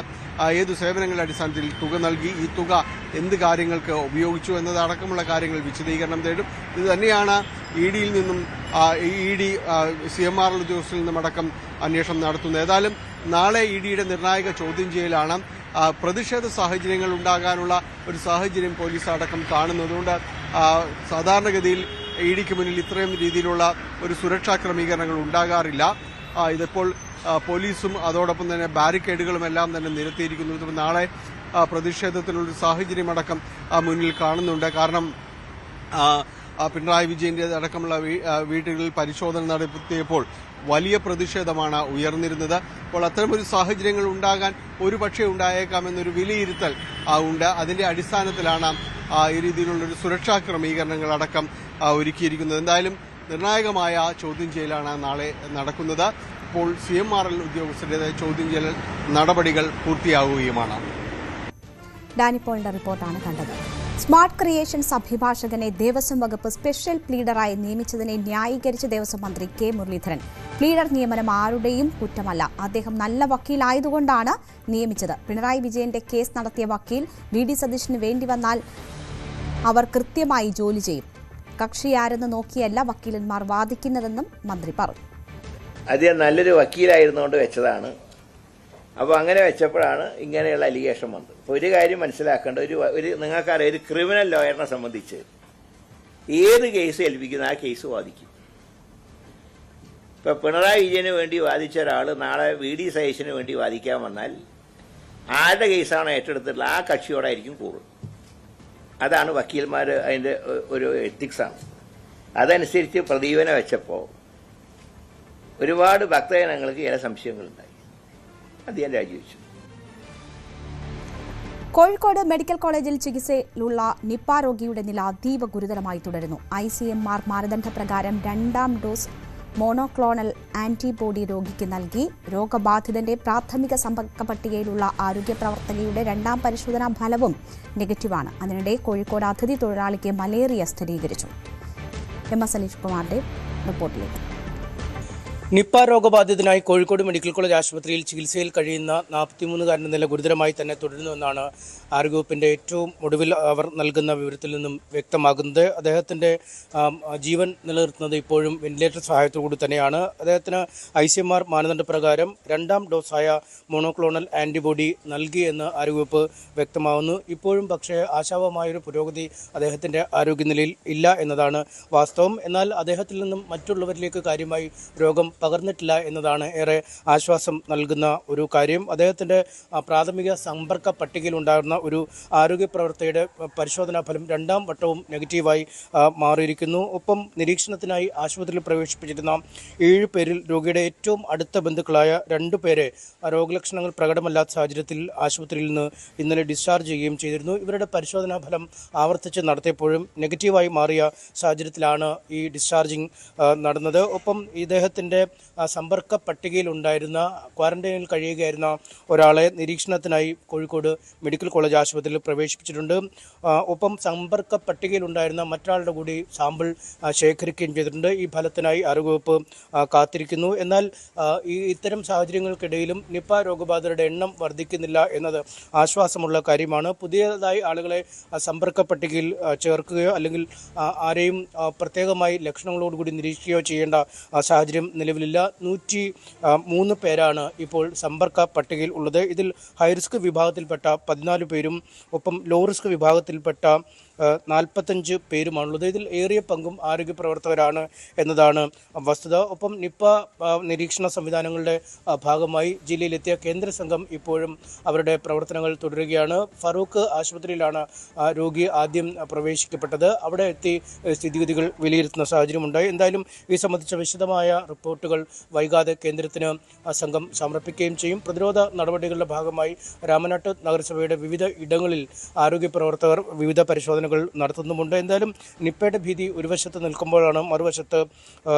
[SPEAKER 6] ഏതു സേവനങ്ങളുടെ അടിസ്ഥാനത്തിൽ തുക നൽകി, ഈ തുക എന്ത് കാര്യങ്ങൾക്ക് ഉപയോഗിച്ചു എന്നതടക്കമുള്ള കാര്യങ്ങൾ വിശദീകരണം തേടും. ഇത് തന്നെയാണ് EDയിൽ നിന്നും ED CMRL ഉദ്യോഗസ്ഥരിൽ നിന്നും അടക്കം അന്വേഷണം നടത്തുന്നത്. ഏതായാലും നാളെ EDയുടെ നിർണായക ചോദ്യം ചെയ്യലാണ്. പ്രതിഷേധ സാഹചര്യങ്ങൾ ഉണ്ടാകാനുള്ള ഒരു സാഹചര്യം പോലീസ് അടക്കം കാണുന്നതുകൊണ്ട് സാധാരണഗതിയിൽ EDക്ക് മുന്നിൽ ഇത്രയും രീതിയിലുള്ള ഒരു സുരക്ഷാ ക്രമീകരണങ്ങൾ ഉണ്ടാകാറില്ല. ഇതിപ്പോൾ പോലീസും അതോടൊപ്പം തന്നെ ബാരിക്കേഡുകളും എല്ലാം തന്നെ നിരത്തിയിരിക്കുന്നു. നാളെ പ്രതിഷേധത്തിനുള്ളൊരു സാഹചര്യമടക്കം മുന്നിൽ കാണുന്നുണ്ട്. കാരണം പിണറായി വിജയന്റെ അടക്കമുള്ള വീടുകളിൽ പരിശോധന നടത്തിയപ്പോൾ വലിയ പ്രതിഷേധമാണ് ഉയർന്നിരുന്നത്. അപ്പോൾ അത്തരമൊരു സാഹചര്യങ്ങൾ ഉണ്ടാകാൻ ഒരുപക്ഷെ ഉണ്ടായേക്കാമെന്നൊരു വിലയിരുത്തൽ ഉണ്ട്. അതിന്റെ അടിസ്ഥാനത്തിലാണ് ഈ രീതിയിലുള്ളൊരു സുരക്ഷാ ക്രമീകരണങ്ങൾ അടക്കം ഒരുക്കിയിരിക്കുന്നത്. എന്തായാലും നിർണായകമായ ചോദ്യം ചെയ്യലാണ് നാളെ നടക്കുന്നത്. ഇപ്പോൾ CMRL ഉദ്യോഗസ്ഥരുടേതായ ചോദ്യം ചെയ്യൽ നടപടികൾ പൂർത്തിയാവുകയുമാണ്.
[SPEAKER 1] ഡാനിപ്പോളിന്റെ റിപ്പോർട്ടാണ് കണ്ടത്. സ്മാർട്ട് ക്രിയേഷൻസ് അഭിഭാഷകനെ ദേവസ്വം വകുപ്പ് സ്പെഷ്യൽ പ്ലീഡറായി നിയമിച്ചതിനെ ന്യായീകരിച്ച ദേവസ്വം മന്ത്രി K മുരളീധരൻ. പ്ലീഡർ നിയമനം ആരുടെയും കുറ്റമല്ല, അദ്ദേഹം നല്ല വക്കീലായതുകൊണ്ടാണ് നിയമിച്ചത്. പിണറായി വിജയന്റെ കേസ് നടത്തിയ വക്കീൽ VD സതീശന് വേണ്ടി വന്നാൽ അവർ കൃത്യമായി ജോലി ചെയ്യും. കക്ഷിയാരെന്ന് നോക്കിയല്ല വക്കീലന്മാർ വാദിക്കുന്നതെന്നും മന്ത്രി പറഞ്ഞു.
[SPEAKER 7] അദ്ദേഹം നല്ലൊരു വക്കീലായിരുന്നുകൊണ്ട് വെച്ചതാണ്. അപ്പോൾ അങ്ങനെ വെച്ചപ്പോഴാണ് ഇങ്ങനെയുള്ള അലിഗേഷൻ വന്നത്. അപ്പോൾ ഒരു കാര്യം മനസ്സിലാക്കേണ്ട, നിങ്ങൾക്കറിയാം, ഒരു ക്രിമിനൽ ലോയറിനെ സംബന്ധിച്ച് ഏത് കേസ് ഏൽപ്പിക്കുന്ന ആ കേസ് വാദിക്കും. ഇപ്പോൾ പിണറായി വിജയന് വേണ്ടി വാദിച്ച ഒരാൾ നാളെ VD സതീശന് വേണ്ടി വാദിക്കാൻ വന്നാൽ ആരുടെ കേസാണോ ഏറ്റെടുത്തിട്ടുള്ള ആ കക്ഷിയോടായിരിക്കും കൂടുതൽ. അതാണ് വക്കീൽമാർ, അതിൻ്റെ ഒരു എത്തിക്സാണ്. അതനുസരിച്ച് പ്രദീപനെ വെച്ചപ്പോൾ ഒരുപാട് ഭക്തജനങ്ങൾക്ക് ചില സംശയങ്ങളുണ്ടായി. അദ്ദേഹം രാജിവെച്ചു.
[SPEAKER 1] കോഴിക്കോട് മെഡിക്കൽ കോളേജിൽ ചികിത്സയിലുള്ള നിപ്പ രോഗിയുടെ നില അതീവ ഗുരുതരമായി തുടരുന്നു. ICMR മാനദണ്ഡപ്രകാരം 2ാം ഡോസ് മോണോക്ലോണൽ ആന്റിബോഡി രോഗിക്ക് നൽകി. രോഗബാധിതന്റെ പ്രാഥമിക സമ്പർക്ക പട്ടികയിലുള്ള ആരോഗ്യ പ്രവർത്തകയുടെ 2ാം പരിശോധനാ ഫലവും നെഗറ്റീവാണ്. അതിനിടെ കോഴിക്കോട് അതിഥി തൊഴിലാളിക്ക് മലേറിയ സ്ഥിരീകരിച്ചു. MS അനീഷ് കുമാറിന്റെ റിപ്പോർട്ടിലേക്ക്.
[SPEAKER 8] നിപ്പ രോഗബാധിതനായി കോഴിക്കോട് മെഡിക്കൽ കോളേജ് ആശുപത്രിയിൽ ചികിത്സയിൽ കഴിയുന്ന 43-കാരൻ്റെ നില ഗുരുതരമായി തന്നെ തുടരുന്നുവെന്നാണ് ആരോഗ്യവകുപ്പിൻ്റെ ഏറ്റവും ഒടുവിൽ അവർ നൽകുന്ന വിവരത്തിൽ നിന്നും വ്യക്തമാകുന്നത്. അദ്ദേഹത്തിൻ്റെ ജീവൻ നിലനിർത്തുന്നത് ഇപ്പോഴും വെന്റിലേറ്റർ സഹായത്തോടുകൂടി തന്നെയാണ്. അദ്ദേഹത്തിന് ICMR മാനദണ്ഡപ്രകാരം 2ാം ഡോസായ മോണോക്ലോണൽ ആൻറ്റിബോഡി നൽകിയെന്ന് ആരോഗ്യവകുപ്പ് വ്യക്തമാകുന്നു. ഇപ്പോഴും പക്ഷേ ആശാവഹമായൊരു പുരോഗതി അദ്ദേഹത്തിൻ്റെ ആരോഗ്യനിലയിൽ ഇല്ല എന്നതാണ് വാസ്തവം. എന്നാൽ അദ്ദേഹത്തിൽ നിന്നും മറ്റുള്ളവരിലേക്ക് കാര്യമായി രോഗം പകർന്നിട്ടില്ല എന്നതാണ് ഏറെ ആശ്വാസം നൽകുന്ന ഒരു കാര്യം. അദ്ദേഹത്തിൻ്റെ പ്രാഥമിക സമ്പർക്ക പട്ടികയിൽ ഉണ്ടായിരുന്ന ഒരു ആരോഗ്യ പ്രവർത്തകയുടെ പരിശോധനാ ഫലം 2ാം വട്ടവും നെഗറ്റീവായി മാറിയിരിക്കുന്നു. ഒപ്പം നിരീക്ഷണത്തിനായി ആശുപത്രിയിൽ പ്രവേശിപ്പിച്ചിരുന്ന 7 പേരിൽ രോഗിയുടെ ഏറ്റവും അടുത്ത ബന്ധുക്കളായ 2 പേരെ രോഗലക്ഷണങ്ങൾ പ്രകടമല്ലാത്ത സാഹചര്യത്തിൽ ആശുപത്രിയിൽ നിന്ന് ഇന്നലെ ഡിസ്ചാർജ് ചെയ്യുകയും ചെയ്തിരുന്നു. ഇവരുടെ പരിശോധനാ ഫലം ആവർത്തിച്ച് നടത്തിയപ്പോഴും നെഗറ്റീവായി മാറിയ സാഹചര്യത്തിലാണ് ഈ ഡിസ്ചാർജിങ് നടന്നത്. ഒപ്പം ഇദ്ദേഹത്തിൻ്റെ സമ്പർക്ക പട്ടികയിലുണ്ടായിരുന്ന ക്വാറന്റൈനിൽ കഴിയുകയായിരുന്ന ഒരാളെ നിരീക്ഷണത്തിനായി കോഴിക്കോട് മെഡിക്കൽ കോളേജ് ആശുപത്രിയിൽ പ്രവേശിപ്പിച്ചിട്ടുണ്ട്. ഒപ്പം സമ്പർക്ക പട്ടികയിലുണ്ടായിരുന്ന മറ്റൊരാളുടെ കൂടി സാമ്പിൾ ശേഖരിക്കുകയും ചെയ്തിട്ടുണ്ട്. ഈ ഫലത്തിനായി ആരോഗ്യവകുപ്പ് കാത്തിരിക്കുന്നു. എന്നാൽ ഇത്തരം സാഹചര്യങ്ങൾക്കിടയിലും നിപ രോഗബാധിതരുടെ എണ്ണം വർദ്ധിക്കുന്നില്ല എന്നത് ആശ്വാസമുള്ള കാര്യമാണ്. പുതിയതായി ആളുകളെ സമ്പർക്ക പട്ടികയിൽ ചേർക്കുകയോ അല്ലെങ്കിൽ ആരെയും പ്രത്യേകമായി ലക്ഷണങ്ങളോടുകൂടി നിരീക്ഷിക്കുകയോ ചെയ്യേണ്ട സാഹചര്യം നിലവിലില്ല. 103 പേരാണ് ഇപ്പോൾ സമ്പർക്ക പട്ടികയിൽ ഉള്ളത്. ഇതിൽ ഹൈറിസ്ക് വിഭാഗത്തിൽപ്പെട്ട 14 പേരും ഒപ്പം ലോ റിസ്ക് വിഭാഗത്തിൽപ്പെട്ട 45 പേരുമാണുള്ളത്. ഇതിൽ ഏറിയ പങ്കും ആരോഗ്യ പ്രവർത്തകരാണ് എന്നതാണ് വസ്തുത. ഒപ്പം നിപ നിരീക്ഷണ സംവിധാനങ്ങളുടെ ഭാഗമായി ജില്ലയിലെത്തിയ കേന്ദ്ര സംഘം ഇപ്പോഴും അവരുടെ പ്രവർത്തനങ്ങൾ തുടരുകയാണ്. ഫറൂഖ് ആശുപത്രിയിലാണ് രോഗി ആദ്യം പ്രവേശിക്കപ്പെട്ടത്. അവിടെ എത്തി സ്ഥിതിഗതികൾ വിലയിരുത്തുന്ന സാഹചര്യമുണ്ടായി. എന്തായാലും ഈ സംബന്ധിച്ച വിശദമായ റിപ്പോർട്ടുകൾ വൈകാതെ കേന്ദ്രത്തിന് സംഘം സമർപ്പിക്കുകയും ചെയ്യും. പ്രതിരോധ നടപടികളുടെ ഭാഗമായി രാമനാട്ട് നഗരസഭയുടെ വിവിധ ഇടങ്ങളിൽ ആരോഗ്യ പ്രവർത്തകർ വിവിധ പരിശോധനകൾ നടത്തുന്നുമുണ്ട്. എന്തായാലും നിപ്പയുടെ ഭീതി ഒരു വശത്ത് നിൽക്കുമ്പോഴാണ് മറുവശത്ത്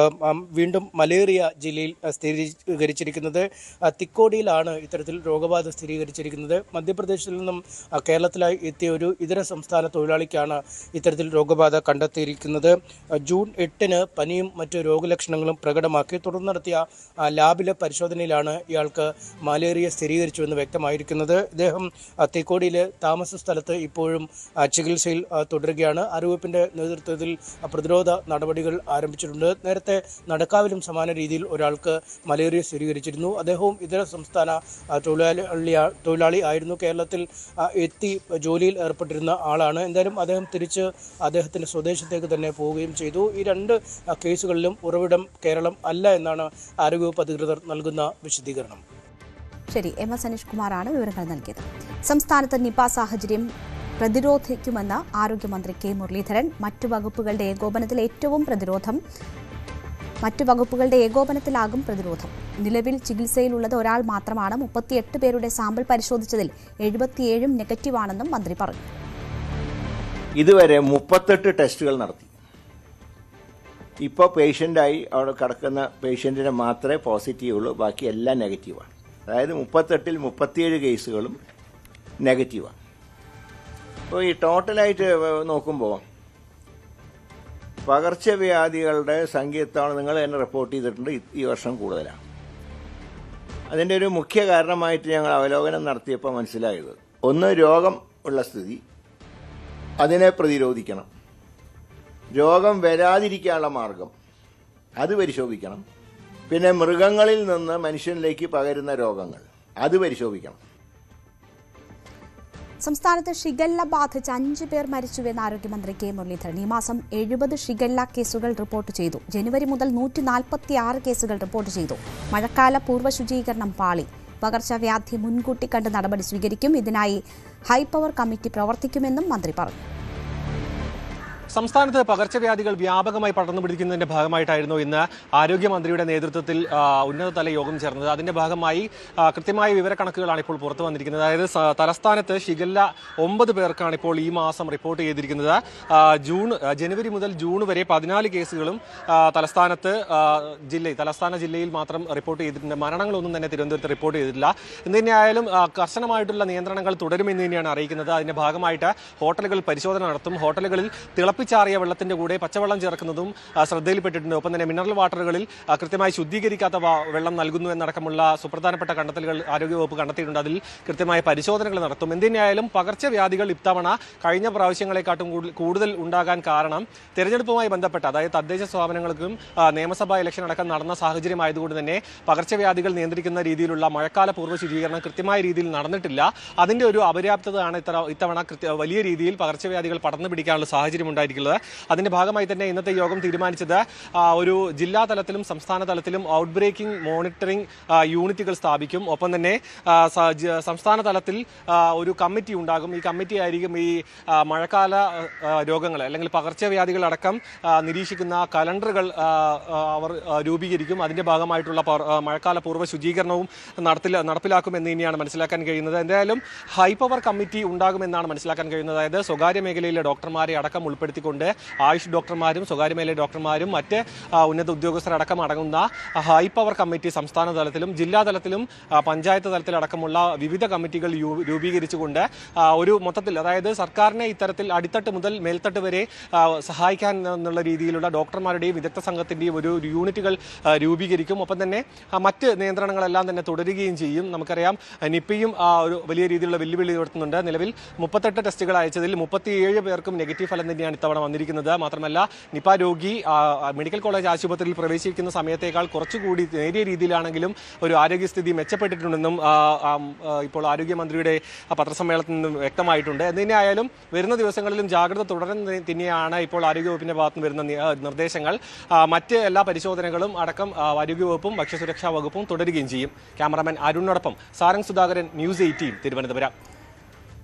[SPEAKER 8] വീണ്ടും മലേറിയ ജില്ലയിൽ സ്ഥിരീകരിച്ചിരിക്കുന്നത്. തിക്കോടിയിലാണ് ഇത്തരത്തിൽ രോഗബാധ സ്ഥിരീകരിച്ചിരിക്കുന്നത്. മധ്യപ്രദേശിൽ നിന്നും കേരളത്തിലായി എത്തിയ ഒരു ഇതര സംസ്ഥാന തൊഴിലാളിക്കാണ് ഇത്തരത്തിൽ രോഗബാധ കണ്ടെത്തിയിരിക്കുന്നത്. ജൂൺ 8-ന് പനിയും മറ്റ് രോഗലക്ഷണങ്ങളും പ്രകടമാക്കി തുടർന്ന് നടത്തിയ ലാബിലെ പരിശോധനയിലാണ് ഇയാൾക്ക് മലേറിയ സ്ഥിരീകരിച്ചുവെന്ന് വ്യക്തമായിരിക്കുന്നത്. ഇദ്ദേഹം തിക്കോടിയിലെ താമസ സ്ഥലത്ത് ഇപ്പോഴും ചികിത്സയിൽ തുടരുകയാണ്. ആരോഗ്യവകുപ്പിന്റെ നേതൃത്വത്തിൽ പ്രതിരോധ നടപടികൾ ആരംഭിച്ചിട്ടുണ്ട്. നേരത്തെ നടക്കാവിലും സമാന രീതിയിൽ ഒരാൾക്ക് മലേറിയ സ്ഥിരീകരിച്ചിരുന്നു. അദ്ദേഹവും ഇതര സംസ്ഥാന തൊഴിലാളി ആയിരുന്നു. കേരളത്തിൽ എത്തി ജോലിയിൽ ഏർപ്പെട്ടിരുന്ന ആളാണ്. എന്തായാലും അദ്ദേഹം തിരിച്ച് അദ്ദേഹത്തിന്റെ സ്വദേശത്തേക്ക് തന്നെ പോവുകയും ചെയ്തു. ഈ 2 കേസുകളിലും ഉറവിടം കേരളം അല്ല എന്നാണ് ആരോഗ്യവകുപ്പ് അധികൃതർ നൽകുന്ന വിശദീകരണം.
[SPEAKER 1] ശരി, MS അനീഷ് കുമാറാണ് വിവരങ്ങൾ നൽകിയത്. സംസ്ഥാനത്ത് നിപ സാഹചര്യം പ്രതിരോധിക്കുമെന്ന് ആരോഗ്യമന്ത്രി കെ മുരളീധരൻ. മറ്റു വകുപ്പുകളുടെ ഏകോപനത്തിലാകും പ്രതിരോധം. നിലവിൽ ചികിത്സയിലുള്ളത് ഒരാൾ മാത്രമാണ്. 38 പേരുടെ സാമ്പിൾ പരിശോധിച്ചതിൽ 77 നെഗറ്റീവാണെന്നും മന്ത്രി പറഞ്ഞു.
[SPEAKER 7] ഇതുവരെ 38 ടെസ്റ്റുകൾ നടത്തി. ഇപ്പോൾ പേഷ്യൻ്റായി അവിടെ കിടക്കുന്ന പേഷ്യൻറ്റിന് മാത്രമേ പോസിറ്റീവ് ഉള്ളൂ, ബാക്കി എല്ലാം നെഗറ്റീവാണ്. അതായത് 38-ൽ 37 കേസുകളും നെഗറ്റീവാണ്. അപ്പോൾ ഈ ടോട്ടലായിട്ട് നോക്കുമ്പോൾ പകർച്ചവ്യാധികളുടെ സംഖ്യ ഇത്തവണ നിങ്ങൾ തന്നെ റിപ്പോർട്ട് ചെയ്തിട്ടുണ്ട്, ഈ വർഷം കൂടുതലാണ്. അതിൻ്റെ ഒരു മുഖ്യ കാരണമായിട്ട് ഞങ്ങൾ അവലോകനം നടത്തിയപ്പോൾ മനസ്സിലായത്, ഒന്ന് രോഗം ഉള്ള സ്ഥിതി, അതിനെ പ്രതിരോധിക്കണം. രോഗം വരാതിരിക്കാനുള്ള മാർഗം അത് പരിശോധിക്കണം. പിന്നെ മൃഗങ്ങളിൽ നിന്ന് മനുഷ്യനിലേക്ക് പകരുന്ന രോഗങ്ങൾ അത് പരിശോധിക്കണം.
[SPEAKER 1] സംസ്ഥാനത്ത് ഷിഗല്ല ബാധിച്ച് 5 പേർ മരിച്ചുവെന്ന് ആരോഗ്യമന്ത്രി കെ മുരളീധരൻ. ഈ മാസം 70 ഷിഗല്ല കേസുകൾ റിപ്പോർട്ട് ചെയ്തു. ജനുവരി മുതൽ 146 കേസുകൾ റിപ്പോർട്ട് ചെയ്തു. മഴക്കാല പൂർവ്വ ശുചീകരണം പാളി. പകർച്ചവ്യാധി മുൻകൂട്ടി കണ്ട് നടപടി സ്വീകരിക്കും. ഇതിനായി ഹൈപവർ കമ്മിറ്റി പ്രവർത്തിക്കുമെന്നും മന്ത്രി പറഞ്ഞു.
[SPEAKER 9] സംസ്ഥാനത്ത് പകർച്ചവ്യാധികൾ വ്യാപകമായി പടർന്നു പിടിക്കുന്നതിന്റെ ഭാഗമായിട്ടായിരുന്നു ഇന്ന് ആരോഗ്യമന്ത്രിയുടെ നേതൃത്വത്തിൽ ഉന്നതതല യോഗം ചേർന്നത്. അതിന്റെ ഭാഗമായി കൃത്യമായ വിവരക്കണക്കുകളാണ് ഇപ്പോൾ പുറത്തു വന്നിരിക്കുന്നത്. അതായത് തലസ്ഥാനത്ത് ഷിഗല്ല 9 പേർക്കാണ് ഇപ്പോൾ ഈ മാസം റിപ്പോർട്ട് ചെയ്തിരിക്കുന്നത്. ജനുവരി മുതൽ ജൂൺ വരെ 14 കേസുകളും തലസ്ഥാന ജില്ലയിൽ മാത്രം റിപ്പോർട്ട് ചെയ്തിട്ടുണ്ട്. മരണങ്ങളൊന്നും തന്നെ തിരുവനന്തപുരത്ത് റിപ്പോർട്ട് ചെയ്തിട്ടില്ല. എന്തുതന്നെയായാലും കർശനമായിട്ടുള്ള നിയന്ത്രണങ്ങൾ തുടരുമെന്ന് തന്നെയാണ് അറിയിക്കുന്നത്. അതിന്റെ ഭാഗമായിട്ട് ഹോട്ടലുകളിൽ പരിശോധന നടത്തും. ഹോട്ടലുകളിൽ തിളപ്പിച്ചാറിയ വെള്ളത്തിന്റെ കൂടെ പച്ചവെള്ളം ചേർക്കുന്നതും ശ്രദ്ധയിൽപ്പെട്ടിട്ടുണ്ട്. ഒപ്പം തന്നെ മിനറൽ വാട്ടറുകളിൽ കൃത്യമായി ശുദ്ധീകരിക്കാത്ത വെള്ളം നൽകുന്നു എന്നടക്കമുള്ള സുപ്രധാനപ്പെട്ട കണ്ടെത്തലുകൾ ആരോഗ്യവകുപ്പ് കണ്ടെത്തിയിട്ടുണ്ട്. അതിൽ കൃത്യമായ പരിശോധനകൾ നടത്തും. എന്തിനായാലും പകർച്ചവ്യാധികൾ ഇത്തവണ കഴിഞ്ഞ പ്രാവശ്യങ്ങളെക്കാട്ടും കൂടുതൽ ഉണ്ടാകാൻ കാരണം തെരഞ്ഞെടുപ്പുമായി ബന്ധപ്പെട്ട, അതായത് തദ്ദേശ സ്ഥാപനങ്ങൾക്കും നിയമസഭാ ഇലക്ഷൻ അടക്കം നടന്ന സാഹചര്യമായതുകൊണ്ട് തന്നെ പകർച്ചവ്യാധികൾ നിയന്ത്രിക്കുന്ന രീതിയിലുള്ള മഴക്കാല പൂർവ്വ ശുചീകരണം കൃത്യമായ രീതിയിൽ നടന്നിട്ടില്ല. അതിന്റെ ഒരു അപര്യാപ്തതയാണ് ഇത്തവണ വലിയ രീതിയിൽ പകർച്ചവ്യാധികൾ പടർന്നു പിടിക്കാനുള്ള സാഹചര്യം ഉണ്ടായിരിക്കുന്നത്. അതിന്റെ ഭാഗമായി തന്നെ ഇന്നത്തെ യോഗം തീരുമാനിച്ചത് ഒരു ജില്ലാ തലത്തിലും സംസ്ഥാന തലത്തിലും ഔട്ട് ബ്രേക്കിംഗ് മോണിറ്ററിംഗ് യൂണിറ്റുകൾ സ്ഥാപിക്കും. ഒപ്പം തന്നെ സംസ്ഥാന തലത്തിൽ ഒരു കമ്മിറ്റി ഉണ്ടാകും. ഈ കമ്മിറ്റി ആയിരിക്കും ഈ മഴക്കാല രോഗങ്ങൾ അല്ലെങ്കിൽ പകർച്ചവ്യാധികളടക്കം നിരീക്ഷിക്കുന്ന കലണ്ടറുകൾ അവർ രൂപീകരിക്കും. അതിന്റെ ഭാഗമായിട്ടുള്ള മഴക്കാല പൂർവ്വ ശുചീകരണവും നടപ്പിലാക്കുമെന്ന് തന്നെയാണ് മനസ്സിലാക്കാൻ കഴിയുന്നത്. എന്തായാലും ഹൈപവർ കമ്മിറ്റി ഉണ്ടാകുമെന്നാണ് മനസ്സിലാക്കാൻ കഴിയുന്നത്. അതായത് സ്വകാര്യ മേഖലയിലെ ഡോക്ടർമാരെ അടക്കം ഉൾപ്പെടുത്തി കേന്ദ്രീകരിച്ചുകൊണ്ട് ആയുഷ് ഡോക്ടർമാരും സ്വകാര്യ മേഖലയിലെ ഡോക്ടർമാരും മറ്റ് ഉന്നത ഉദ്യോഗസ്ഥരടക്കം അടങ്ങുന്ന ഹൈ പവർ കമ്മിറ്റി സംസ്ഥാന തലത്തിലും ജില്ലാ തലത്തിലും പഞ്ചായത്ത് തലത്തിലടക്കമുള്ള വിവിധ കമ്മിറ്റികൾ രൂപീകരിച്ചുകൊണ്ട് ഒരു മൊത്തത്തിൽ, അതായത് സർക്കാരിനെ ഇത്തരത്തിൽ അടിത്തട്ട് മുതൽ മേൽത്തട്ട് വരെ സഹായിക്കാൻ എന്നുള്ള രീതിയിലുള്ള ഡോക്ടർമാരുടെയും വിദഗ്ധ സംഘത്തിൻ്റെയും ഒരു യൂണിറ്റുകൾ രൂപീകരിക്കും. ഒപ്പം തന്നെ മറ്റ് നിയന്ത്രണങ്ങളെല്ലാം തന്നെ തുടരുകയും ചെയ്യും. നമുക്കറിയാം നിപ്പയും ഒരു വലിയ രീതിയിലുള്ള വെല്ലുവിളി ഉയർത്തുന്നുണ്ട്. നിലവിൽ 38 ടെസ്റ്റുകൾ അയച്ചതിൽ 37 പേർക്കും നെഗറ്റീവ് ഫലം തന്നെയാണ് ഇത്തവണ വന്നിരിക്കുന്നത്. മാത്രമല്ല നിപ രോഗി മെഡിക്കൽ കോളേജ് ആശുപത്രിയിൽ പ്രവേശിക്കുന്ന സമയത്തേക്കാൾ കുറച്ചുകൂടി നേരിയ രീതിയിലാണെങ്കിലും ഒരു ആരോഗ്യസ്ഥിതി മെച്ചപ്പെട്ടിട്ടുണ്ടെന്നും ഇപ്പോൾ ആരോഗ്യമന്ത്രിയുടെ പത്രസമ്മേളനത്തിൽ നിന്നും വ്യക്തമായിട്ടുണ്ട്. എന്തിനായാലും വരുന്ന ദിവസങ്ങളിലും ജാഗ്രത തുടരുന്ന തന്നെയാണ് ഇപ്പോൾ ആരോഗ്യവകുപ്പിന്റെ ഭാഗത്തുനിന്ന് വരുന്ന നിർദ്ദേശങ്ങൾ. മറ്റ് എല്ലാ പരിശോധനകളും അടക്കം ആരോഗ്യവകുപ്പും ഭക്ഷ്യസുരക്ഷാ വകുപ്പും തുടരുകയും ചെയ്യും. ക്യാമറാമാൻ അരുണിനോടൊപ്പം Sarang Sudhakaran, news 18 Thiruvananthapuram.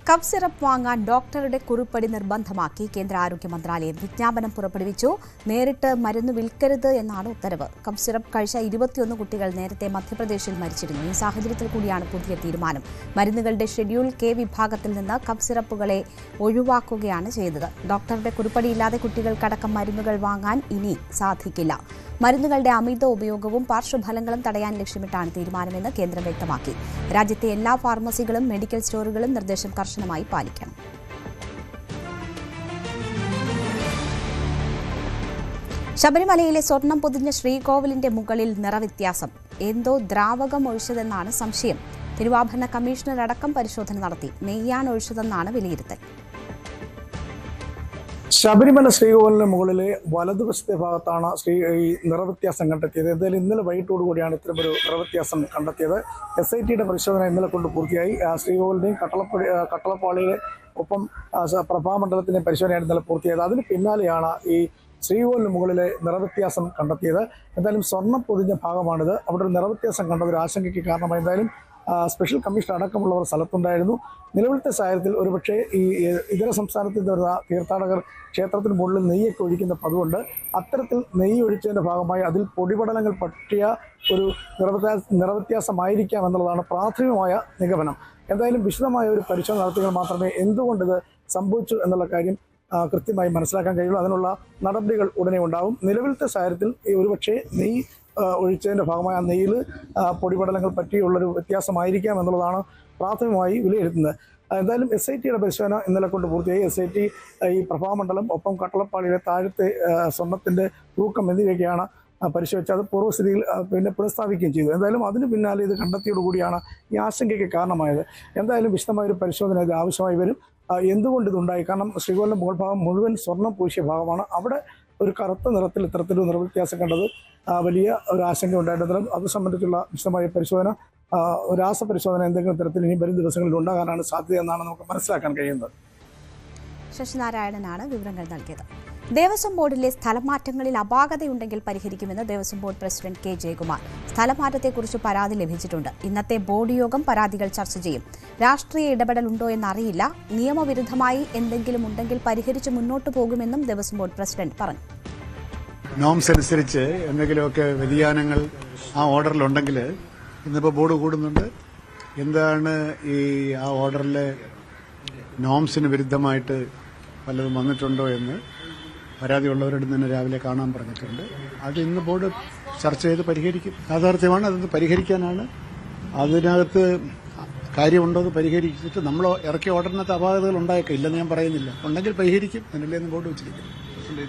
[SPEAKER 1] Cough syrup വാങ്ങാൻ ഡോക്ടറുടെ കുറിപ്പടി നിർബന്ധമാക്കി കേന്ദ്ര ആരോഗ്യ മന്ത്രാലയം വിജ്ഞാപനം പുറപ്പെടുവിച്ചു. നേരിട്ട് മരുന്ന് വിൽക്കരുത് എന്നാണ് ഉത്തരവ്. കഫ് സിറപ്പ് കഴിച്ച 21 കുട്ടികൾ നേരത്തെ മധ്യപ്രദേശിൽ മരിച്ചിരുന്നു. ഈ സാഹചര്യത്തിൽ കൂടിയാണ് പുതിയ തീരുമാനം. മരുന്നുകളുടെ ഷെഡ്യൂൾ കെ വിഭാഗത്തിൽ നിന്ന് കഫ് സിറപ്പുകളെ ഒഴിവാക്കുകയാണ് ചെയ്തത്. ഡോക്ടറുടെ കുറിപ്പടിയില്ലാതെ കുട്ടികൾക്കടക്കം മരുന്നുകൾ വാങ്ങാൻ ഇനി സാധിക്കില്ല. മരുന്നുകളുടെ അമിത ഉപയോഗവും പാർശ്വഫലങ്ങളും തടയാൻ ലക്ഷ്യമിട്ടാണ് തീരുമാനമെന്ന് കേന്ദ്രം വ്യക്തമാക്കി. രാജ്യത്തെ എല്ലാ ഫാർമസികളും മെഡിക്കൽ സ്റ്റോറുകളും നിർദ്ദേശം കർശനമായി പാലിക്കണം. ശബരിമലയിലെ സ്വർണം പൊതിഞ്ഞ ശ്രീകോവിലിന്റെ മുകളിൽ നിറവ്യത്യാസം. എന്തോ ദ്രാവകം ഒഴിച്ചതെന്നാണ് സംശയം. തിരുവാഭരണ കമ്മീഷണർ അടക്കം പരിശോധന നടത്തി. നെയ്യാണ് ഒഴിച്ചതെന്നാണ് വിലയിരുത്തൽ.
[SPEAKER 10] ശബരിമല ശ്രീകോവിലിന് മുകളിലെ വലതുവശത്തെ ഭാഗത്താണ് ഈ നിറവ്യത്യാസം കണ്ടെത്തിയത്. എന്തായാലും ഇന്നലെ വൈകിട്ടോടുകൂടിയാണ് ഇത്തരമൊരു നിറവ്യത്യാസം കണ്ടെത്തിയത്. SITയുടെ പരിശോധന ഇന്നലെ കൊണ്ട് പൂർത്തിയായി. ശ്രീകോവിലിന്റെയും കട്ടളപ്പാളിയിലെ ഒപ്പം പ്രഭാമണ്ഡലത്തിന്റെയും പരിശോധനയാണ് ഇന്നലെ പൂർത്തിയായത്. അതിന് പിന്നാലെയാണ് ഈ ശ്രീകോവിലിന് മുകളിലെ നിറവ്യത്യാസം കണ്ടെത്തിയത്. എന്തായാലും സ്വർണ്ണം പൊതിഞ്ഞ ഭാഗമാണിത്. അവിടെ ഒരു നിറവ്യത്യാസം കണ്ടത് ഒരു ആശങ്കയ്ക്ക് കാരണമായി. എന്തായാലും സ്പെഷ്യൽ കമ്മീഷണർ അടക്കമുള്ളവർ സ്ഥലത്തുണ്ടായിരുന്നു. നിലവിലത്തെ സാഹചര്യത്തിൽ ഒരുപക്ഷെ ഈ ഇതര സംസ്ഥാനത്തിൽ നിന്ന് വരുന്ന തീർത്ഥാടകർ ക്ഷേത്രത്തിന് മുകളിൽ നെയ്യൊക്കെ ഒഴിക്കുന്ന പതിവുണ്ട്. അത്തരത്തിൽ നെയ്യ് ഒഴിച്ചതിൻ്റെ ഭാഗമായി അതിൽ പൊടിപടലങ്ങൾ പറ്റിയ ഒരു നിറവ്യത്യാസമായിരിക്കാം എന്നുള്ളതാണ് പ്രാഥമികമായ നിഗമനം. എന്തായാലും വിശദമായ ഒരു പരിശോധന നടത്തിയാൽ മാത്രമേ എന്തുകൊണ്ടിത് സംഭവിച്ചു എന്നുള്ള കാര്യം കൃത്യമായി മനസ്സിലാക്കാൻ കഴിയുള്ളൂ. അതിനുള്ള നടപടികൾ ഉടനെ ഉണ്ടാവും. നിലവിലത്തെ സാഹചര്യത്തിൽ ഒരുപക്ഷെ നെയ്യ് ഒഴിച്ചതിൻ്റെ ഭാഗമായി ആ നെയ്യിൽ പൊടിപടലങ്ങൾ പറ്റിയുള്ളൊരു വ്യത്യാസമായിരിക്കാം എന്നുള്ളതാണ് പ്രാഥമികമായി വിലയിരുത്തുന്നത്. എന്തായാലും SITയുടെ പരിശോധന ഇന്നലെ കൊണ്ട് പൂർത്തിയായി. SIT ഈ പ്രഭാമണ്ഡലം ഒപ്പം കട്ടളപ്പാളിയിലെ താഴത്തെ സ്വർണ്ണത്തിൻ്റെ തൂക്കം എന്നിവയൊക്കെയാണ് പരിശോധിച്ച് അത് പൂർവ്വസ്ഥിതിയിൽ പിന്നെ പുനഃസ്ഥാപിക്കുകയും ചെയ്തു. എന്തായാലും അതിന് പിന്നാലെ ഇത് കണ്ടെത്തിയോടുകൂടിയാണ് ഈ ആശങ്കയ്ക്ക് കാരണമായത്. എന്തായാലും വിശദമായൊരു പരിശോധന ഇത് ആവശ്യമായി വരും. എന്തുകൊണ്ട് ഇതുണ്ടായി? കാരണം ശ്രീകോവിലിൻ്റെ മുകൾ ഭാഗം മുഴുവൻ സ്വർണ്ണം പൂശിയ ഭാഗമാണ്. അവിടെ ഒരു കറുത്ത നിറത്തിൽ ഇത്തരത്തിലൊരു നിറവ്യത്യാസം കണ്ടത് വലിയ ഒരു ആശങ്ക ഉണ്ടായിരുന്നതും അത് സംബന്ധിച്ചുള്ള വിശദമായ പരിശോധന, രാസപരിശോധന എന്തെങ്കിലും തരത്തിൽ ഇനി വരും ദിവസങ്ങളിൽ ഉണ്ടാകാനാണ് സാധ്യത എന്നാണ് നമുക്ക് മനസ്സിലാക്കാൻ കഴിയുന്നത്.
[SPEAKER 1] ശശിനാരായണനാണ് വിവരങ്ങൾ നൽകിയത്. ദേവസ്വം ബോർഡിലെ സ്ഥലമാറ്റങ്ങളിൽ അപാകതയുണ്ടെങ്കിൽ പരിഹരിക്കുമെന്ന് Devaswom board president K. Jayakumar. സ്ഥലമാറ്റത്തെക്കുറിച്ച് പരാതി ലഭിച്ചിട്ടുണ്ട്. ഇന്നത്തെ ബോർഡ് യോഗം പരാതികൾ ചർച്ച ചെയ്യും. രാഷ്ട്രീയ ഇടപെടൽ ഉണ്ടോ എന്നറിയില്ല. നിയമവിരുദ്ധമായി എന്തെങ്കിലും ഉണ്ടെങ്കിൽ പരിഹരിച്ച് മുന്നോട്ടു പോകുമെന്നും ദേവസ്വം ബോർഡ് പ്രസിഡന്റ് പറഞ്ഞു.
[SPEAKER 11] നോംസ് അനുസരിച്ച് എന്തെങ്കിലുമൊക്കെ വ്യതിയാനങ്ങൾ ആ ഓർഡറിലുണ്ടെങ്കിൽ ഇന്നിപ്പോൾ ബോർഡ് കൂടുന്നുണ്ട്. എന്താണ് ആ ഓർഡറിലെ നോംസിന് വിരുദ്ധമായിട്ട് പലതും വന്നിട്ടുണ്ടോ എന്ന് പരാതിയുള്ളവരുടെ തന്നെ രാവിലെ കാണാൻ പറഞ്ഞിട്ടുണ്ട്. അത് ഇന്ന് ബോർഡ് ചർച്ച ചെയ്ത് പരിഹരിക്കും. യാഥാർത്ഥ്യമാണ്, അതൊന്ന് പരിഹരിക്കാനാണ്. അതിനകത്ത് കാര്യമുണ്ടോ എന്ന് പരിഹരിച്ചിട്ട് നമ്മൾ ഇറക്കിയ ഓർഡറിനകത്ത് അപാകതകൾ ഉണ്ടായേക്കാം, ഇല്ലെന്ന് ഞാൻ പറയുന്നില്ല. ഉണ്ടെങ്കിൽ പരിഹരിക്കും. അതിനല്ലേ ബോർഡ് വെച്ചിരിക്കുന്നത്.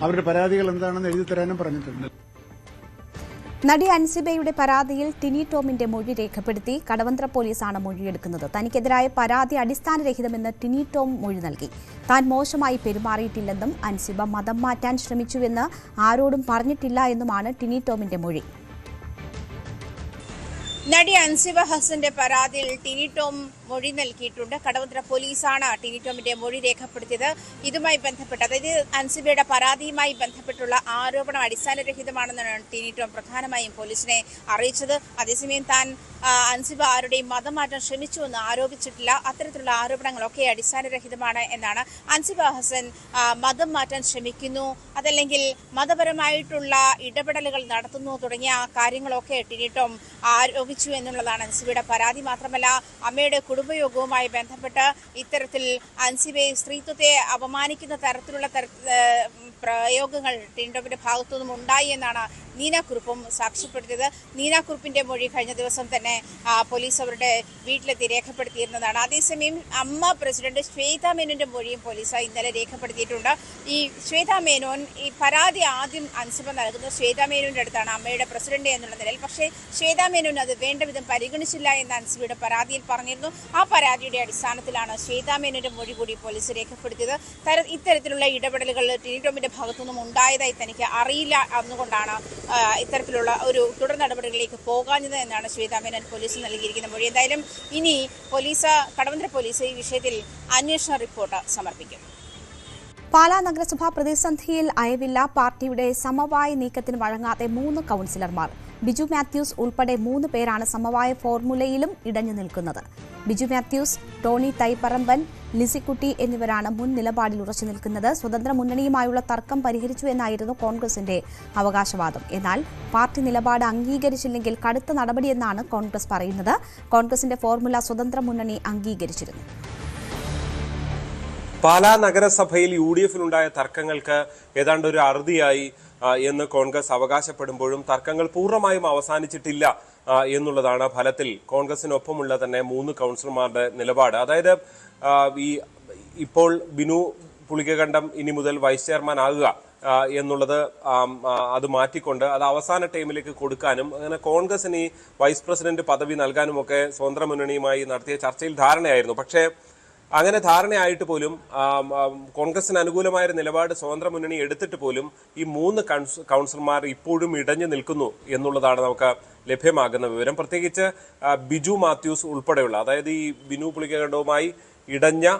[SPEAKER 11] അവരുടെ പരാതികൾ എന്താണെന്ന് എഴുതി തരാനും പറഞ്ഞിട്ടുണ്ട്.
[SPEAKER 1] നടി അൻസിബയുടെ പരാതിയിൽ ടിനി ടോമിന്റെ മൊഴി രേഖപ്പെടുത്തി. കടവന്ത്ര പോലീസാണ് മൊഴിയെടുക്കുന്നത്. തനിക്കെതിരായ പരാതി അടിസ്ഥാനരഹിതമെന്ന് ടിനി ടോം മൊഴി നൽകി. താൻ മോശമായി പെരുമാറിയിട്ടില്ലെന്നും അൻസിബ മതം മാറ്റാൻ ശ്രമിച്ചുവെന്ന് ആരോടും പറഞ്ഞിട്ടില്ല എന്നുമാണ് ടിനി ടോമിന്റെ മൊഴി.
[SPEAKER 12] നടി അൻസിബ ഹസന്റെ പരാതിയിൽ ടിനി ടോം മൊഴി നൽകിയിട്ടുണ്ട്. കടവന്ത്ര പോലീസാണ് ടിനി ടോമിന്റെ മൊഴി രേഖപ്പെടുത്തിയത്. ഇതുമായി ബന്ധപ്പെട്ട്, അതായത് അൻസിബയുടെ പരാതിയുമായി ബന്ധപ്പെട്ടുള്ള ആരോപണം അടിസ്ഥാനരഹിതമാണെന്നാണ് ടിനി ടോം പ്രധാനമായും പോലീസിനെ അറിയിച്ചത്. അതേസമയം താൻ അൻസിബ ആരുടെയും മതം മാറ്റാൻ ശ്രമിച്ചുവെന്ന് ആരോപിച്ചിട്ടില്ല. അത്തരത്തിലുള്ള ആരോപണങ്ങളൊക്കെ അടിസ്ഥാനരഹിതമാണ് എന്നാണ്. അൻസിബ ഹസൻ മതം മാറ്റാൻ ശ്രമിക്കുന്നു, അതല്ലെങ്കിൽ മതപരമായിട്ടുള്ള ഇടപെടലുകൾ നടത്തുന്നു തുടങ്ങിയ കാര്യങ്ങളൊക്കെ ടിനി ടോം ആരോപിച്ചു എന്നുള്ളതാണ് അൻസിബയുടെ പരാതി. മാത്രമല്ല അമ്മയുടെ കുടുംബയോഗവുമായി ബന്ധപ്പെട്ട് ഇത്തരത്തിൽ അൻസിബയെ സ്ത്രീത്വത്തെ അപമാനിക്കുന്ന തരത്തിലുള്ള പ്രയോഗങ്ങൾ ടീൻടോമിന്റെ ഭാഗത്തുനിന്നും ഉണ്ടായി എന്നാണ് നീനാക്കുറുപ്പും സാക്ഷ്യപ്പെടുത്തിയത്. നീനാക്കുറുപ്പിന്റെ മൊഴി കഴിഞ്ഞ ദിവസം തന്നെ പോലീസ് അവരുടെ വീട്ടിലെത്തി രേഖപ്പെടുത്തിയിരുന്നതാണ്. അതേസമയം അമ്മ പ്രസിഡന്റ് ശ്വേതാ മേനോന്റെ മൊഴിയും പോലീസ് ഇന്നലെ രേഖപ്പെടുത്തിയിട്ടുണ്ട്. ഈ ശ്വേതാ മേനോൻ ഈ പരാതി ആദ്യം അൻസിബ നൽകുന്നത് ശ്വേതാ മേനോന്റെ അടുത്താണ്, അമ്മയുടെ പ്രസിഡന്റ് എന്നുള്ള നിലയിൽ. പക്ഷേ ശ്വേതാ മേനോൻ അത് വേണ്ട വിധം പരിഗണിച്ചില്ല എന്ന് അൻസിബയുടെ പരാതിയിൽ പറഞ്ഞിരുന്നു. ആ പരാതിയുടെ അടിസ്ഥാനത്തിലാണ് ശ്വേതാ മേനോന്റെ മൊഴി കൂടി പോലീസ് രേഖപ്പെടുത്തിയത്. ഇത്തരത്തിലുള്ള ഇടപെടലുകൾ ടീൻടോമിന്റെ ഭാഗത്തുനിന്നും ഉണ്ടായതായി തനിക്ക് അറിയില്ല എന്നുകൊണ്ടാണ് ഇത്തരത്തിലുള്ള ഒരു തുടർ നടപടികളിലേക്ക് പോകാഞ്ഞത് എന്നാണ് ശ്വേതാ മേനോൻ പോലീസ് നൽകിയിരിക്കുന്ന മൊഴി. എന്തായാലും ഇനി കടവന്ത്ര പോലീസ് ഈ വിഷയത്തിൽ അന്വേഷണ റിപ്പോർട്ട് സമർപ്പിക്കും.
[SPEAKER 1] പാലാ നഗരസഭ പ്രതിസന്ധിയിൽ അയവില്ല. പാർട്ടിയുടെ സമവായ നീക്കത്തിന് വഴങ്ങാതെ 3 കൌൺസിലർമാർ. ബിജു മാത്യൂസ് ഉൾപ്പെടെ 3 പേരാണ് സമവായ ഫോർമുലയിലും ഇടഞ്ഞു നിൽക്കുന്നത്. ബിജു മാത്യൂസ്, ടോണി തൈപ്പറമ്പൻ, ലിസിക്കുട്ടി എന്നിവരാണ് മുൻ നിലപാടിൽ ഉറച്ചു നിൽക്കുന്നത്. സ്വതന്ത്ര മുന്നണിയുമായുള്ള തർക്കം പരിഹരിച്ചു എന്നായിരുന്നു കോൺഗ്രസിന്റെ അവകാശവാദം. എന്നാൽ പാർട്ടി നിലപാട് അംഗീകരിച്ചില്ലെങ്കിൽ കടുത്ത നടപടിയെന്നാണ് കോൺഗ്രസ് പറയുന്നത്. കോൺഗ്രസിന്റെ ഫോർമുല സ്വതന്ത്ര മുന്നണി അംഗീകരിച്ചിരുന്നു.
[SPEAKER 13] പാലാ നഗരസഭയിൽ UDF-നുണ്ടായ തർക്കങ്ങൾക്ക് ഏതാണ്ട് ഒരു അറുതിയായി എന്ന് കോൺഗ്രസ് അവകാശപ്പെടുമ്പോഴും തർക്കങ്ങൾ പൂർണ്ണമായും അവസാനിച്ചിട്ടില്ല എന്നുള്ളതാണ് ഫലത്തിൽ കോൺഗ്രസിനൊപ്പമുള്ള തന്നെ 3 കൗൺസിലർമാരുടെ നിലപാട്. അതായത് ഇപ്പോൾ ബിനു പുളിക്കകണ്ഠം ഇനി മുതൽ വൈസ് ചെയർമാൻ ആകുക എന്നുള്ളത് അത് മാറ്റിക്കൊണ്ട് അത് അവസാന ടൈമിലേക്ക് കൊടുക്കാനും അങ്ങനെ കോൺഗ്രസിന് ഈ വൈസ് പ്രസിഡന്റ് പദവി നൽകാനുമൊക്കെ സ്വതന്ത്ര മുന്നണിയുമായി നടത്തിയ ചർച്ചയിൽ ധാരണയായിരുന്നു. പക്ഷേ അങ്ങനെ ധാരണയായിട്ട് പോലും കോൺഗ്രസിന് അനുകൂലമായ നിലപാട് സ്വതന്ത്ര മുന്നണി എടുത്തിട്ട് പോലും ഈ 3 കൗൺസിലർമാർ ഇപ്പോഴും ഇടഞ്ഞു നിൽക്കുന്നു എന്നുള്ളതാണ് നമുക്ക് ലഭ്യമാകുന്ന വിവരം. പ്രത്യേകിച്ച് ബിജു മാത്യൂസ് ഉൾപ്പെടെയുള്ള, അതായത് ഈ ബിനു പുളിക്കകണ്ഠവുമായി ഇടഞ്ഞ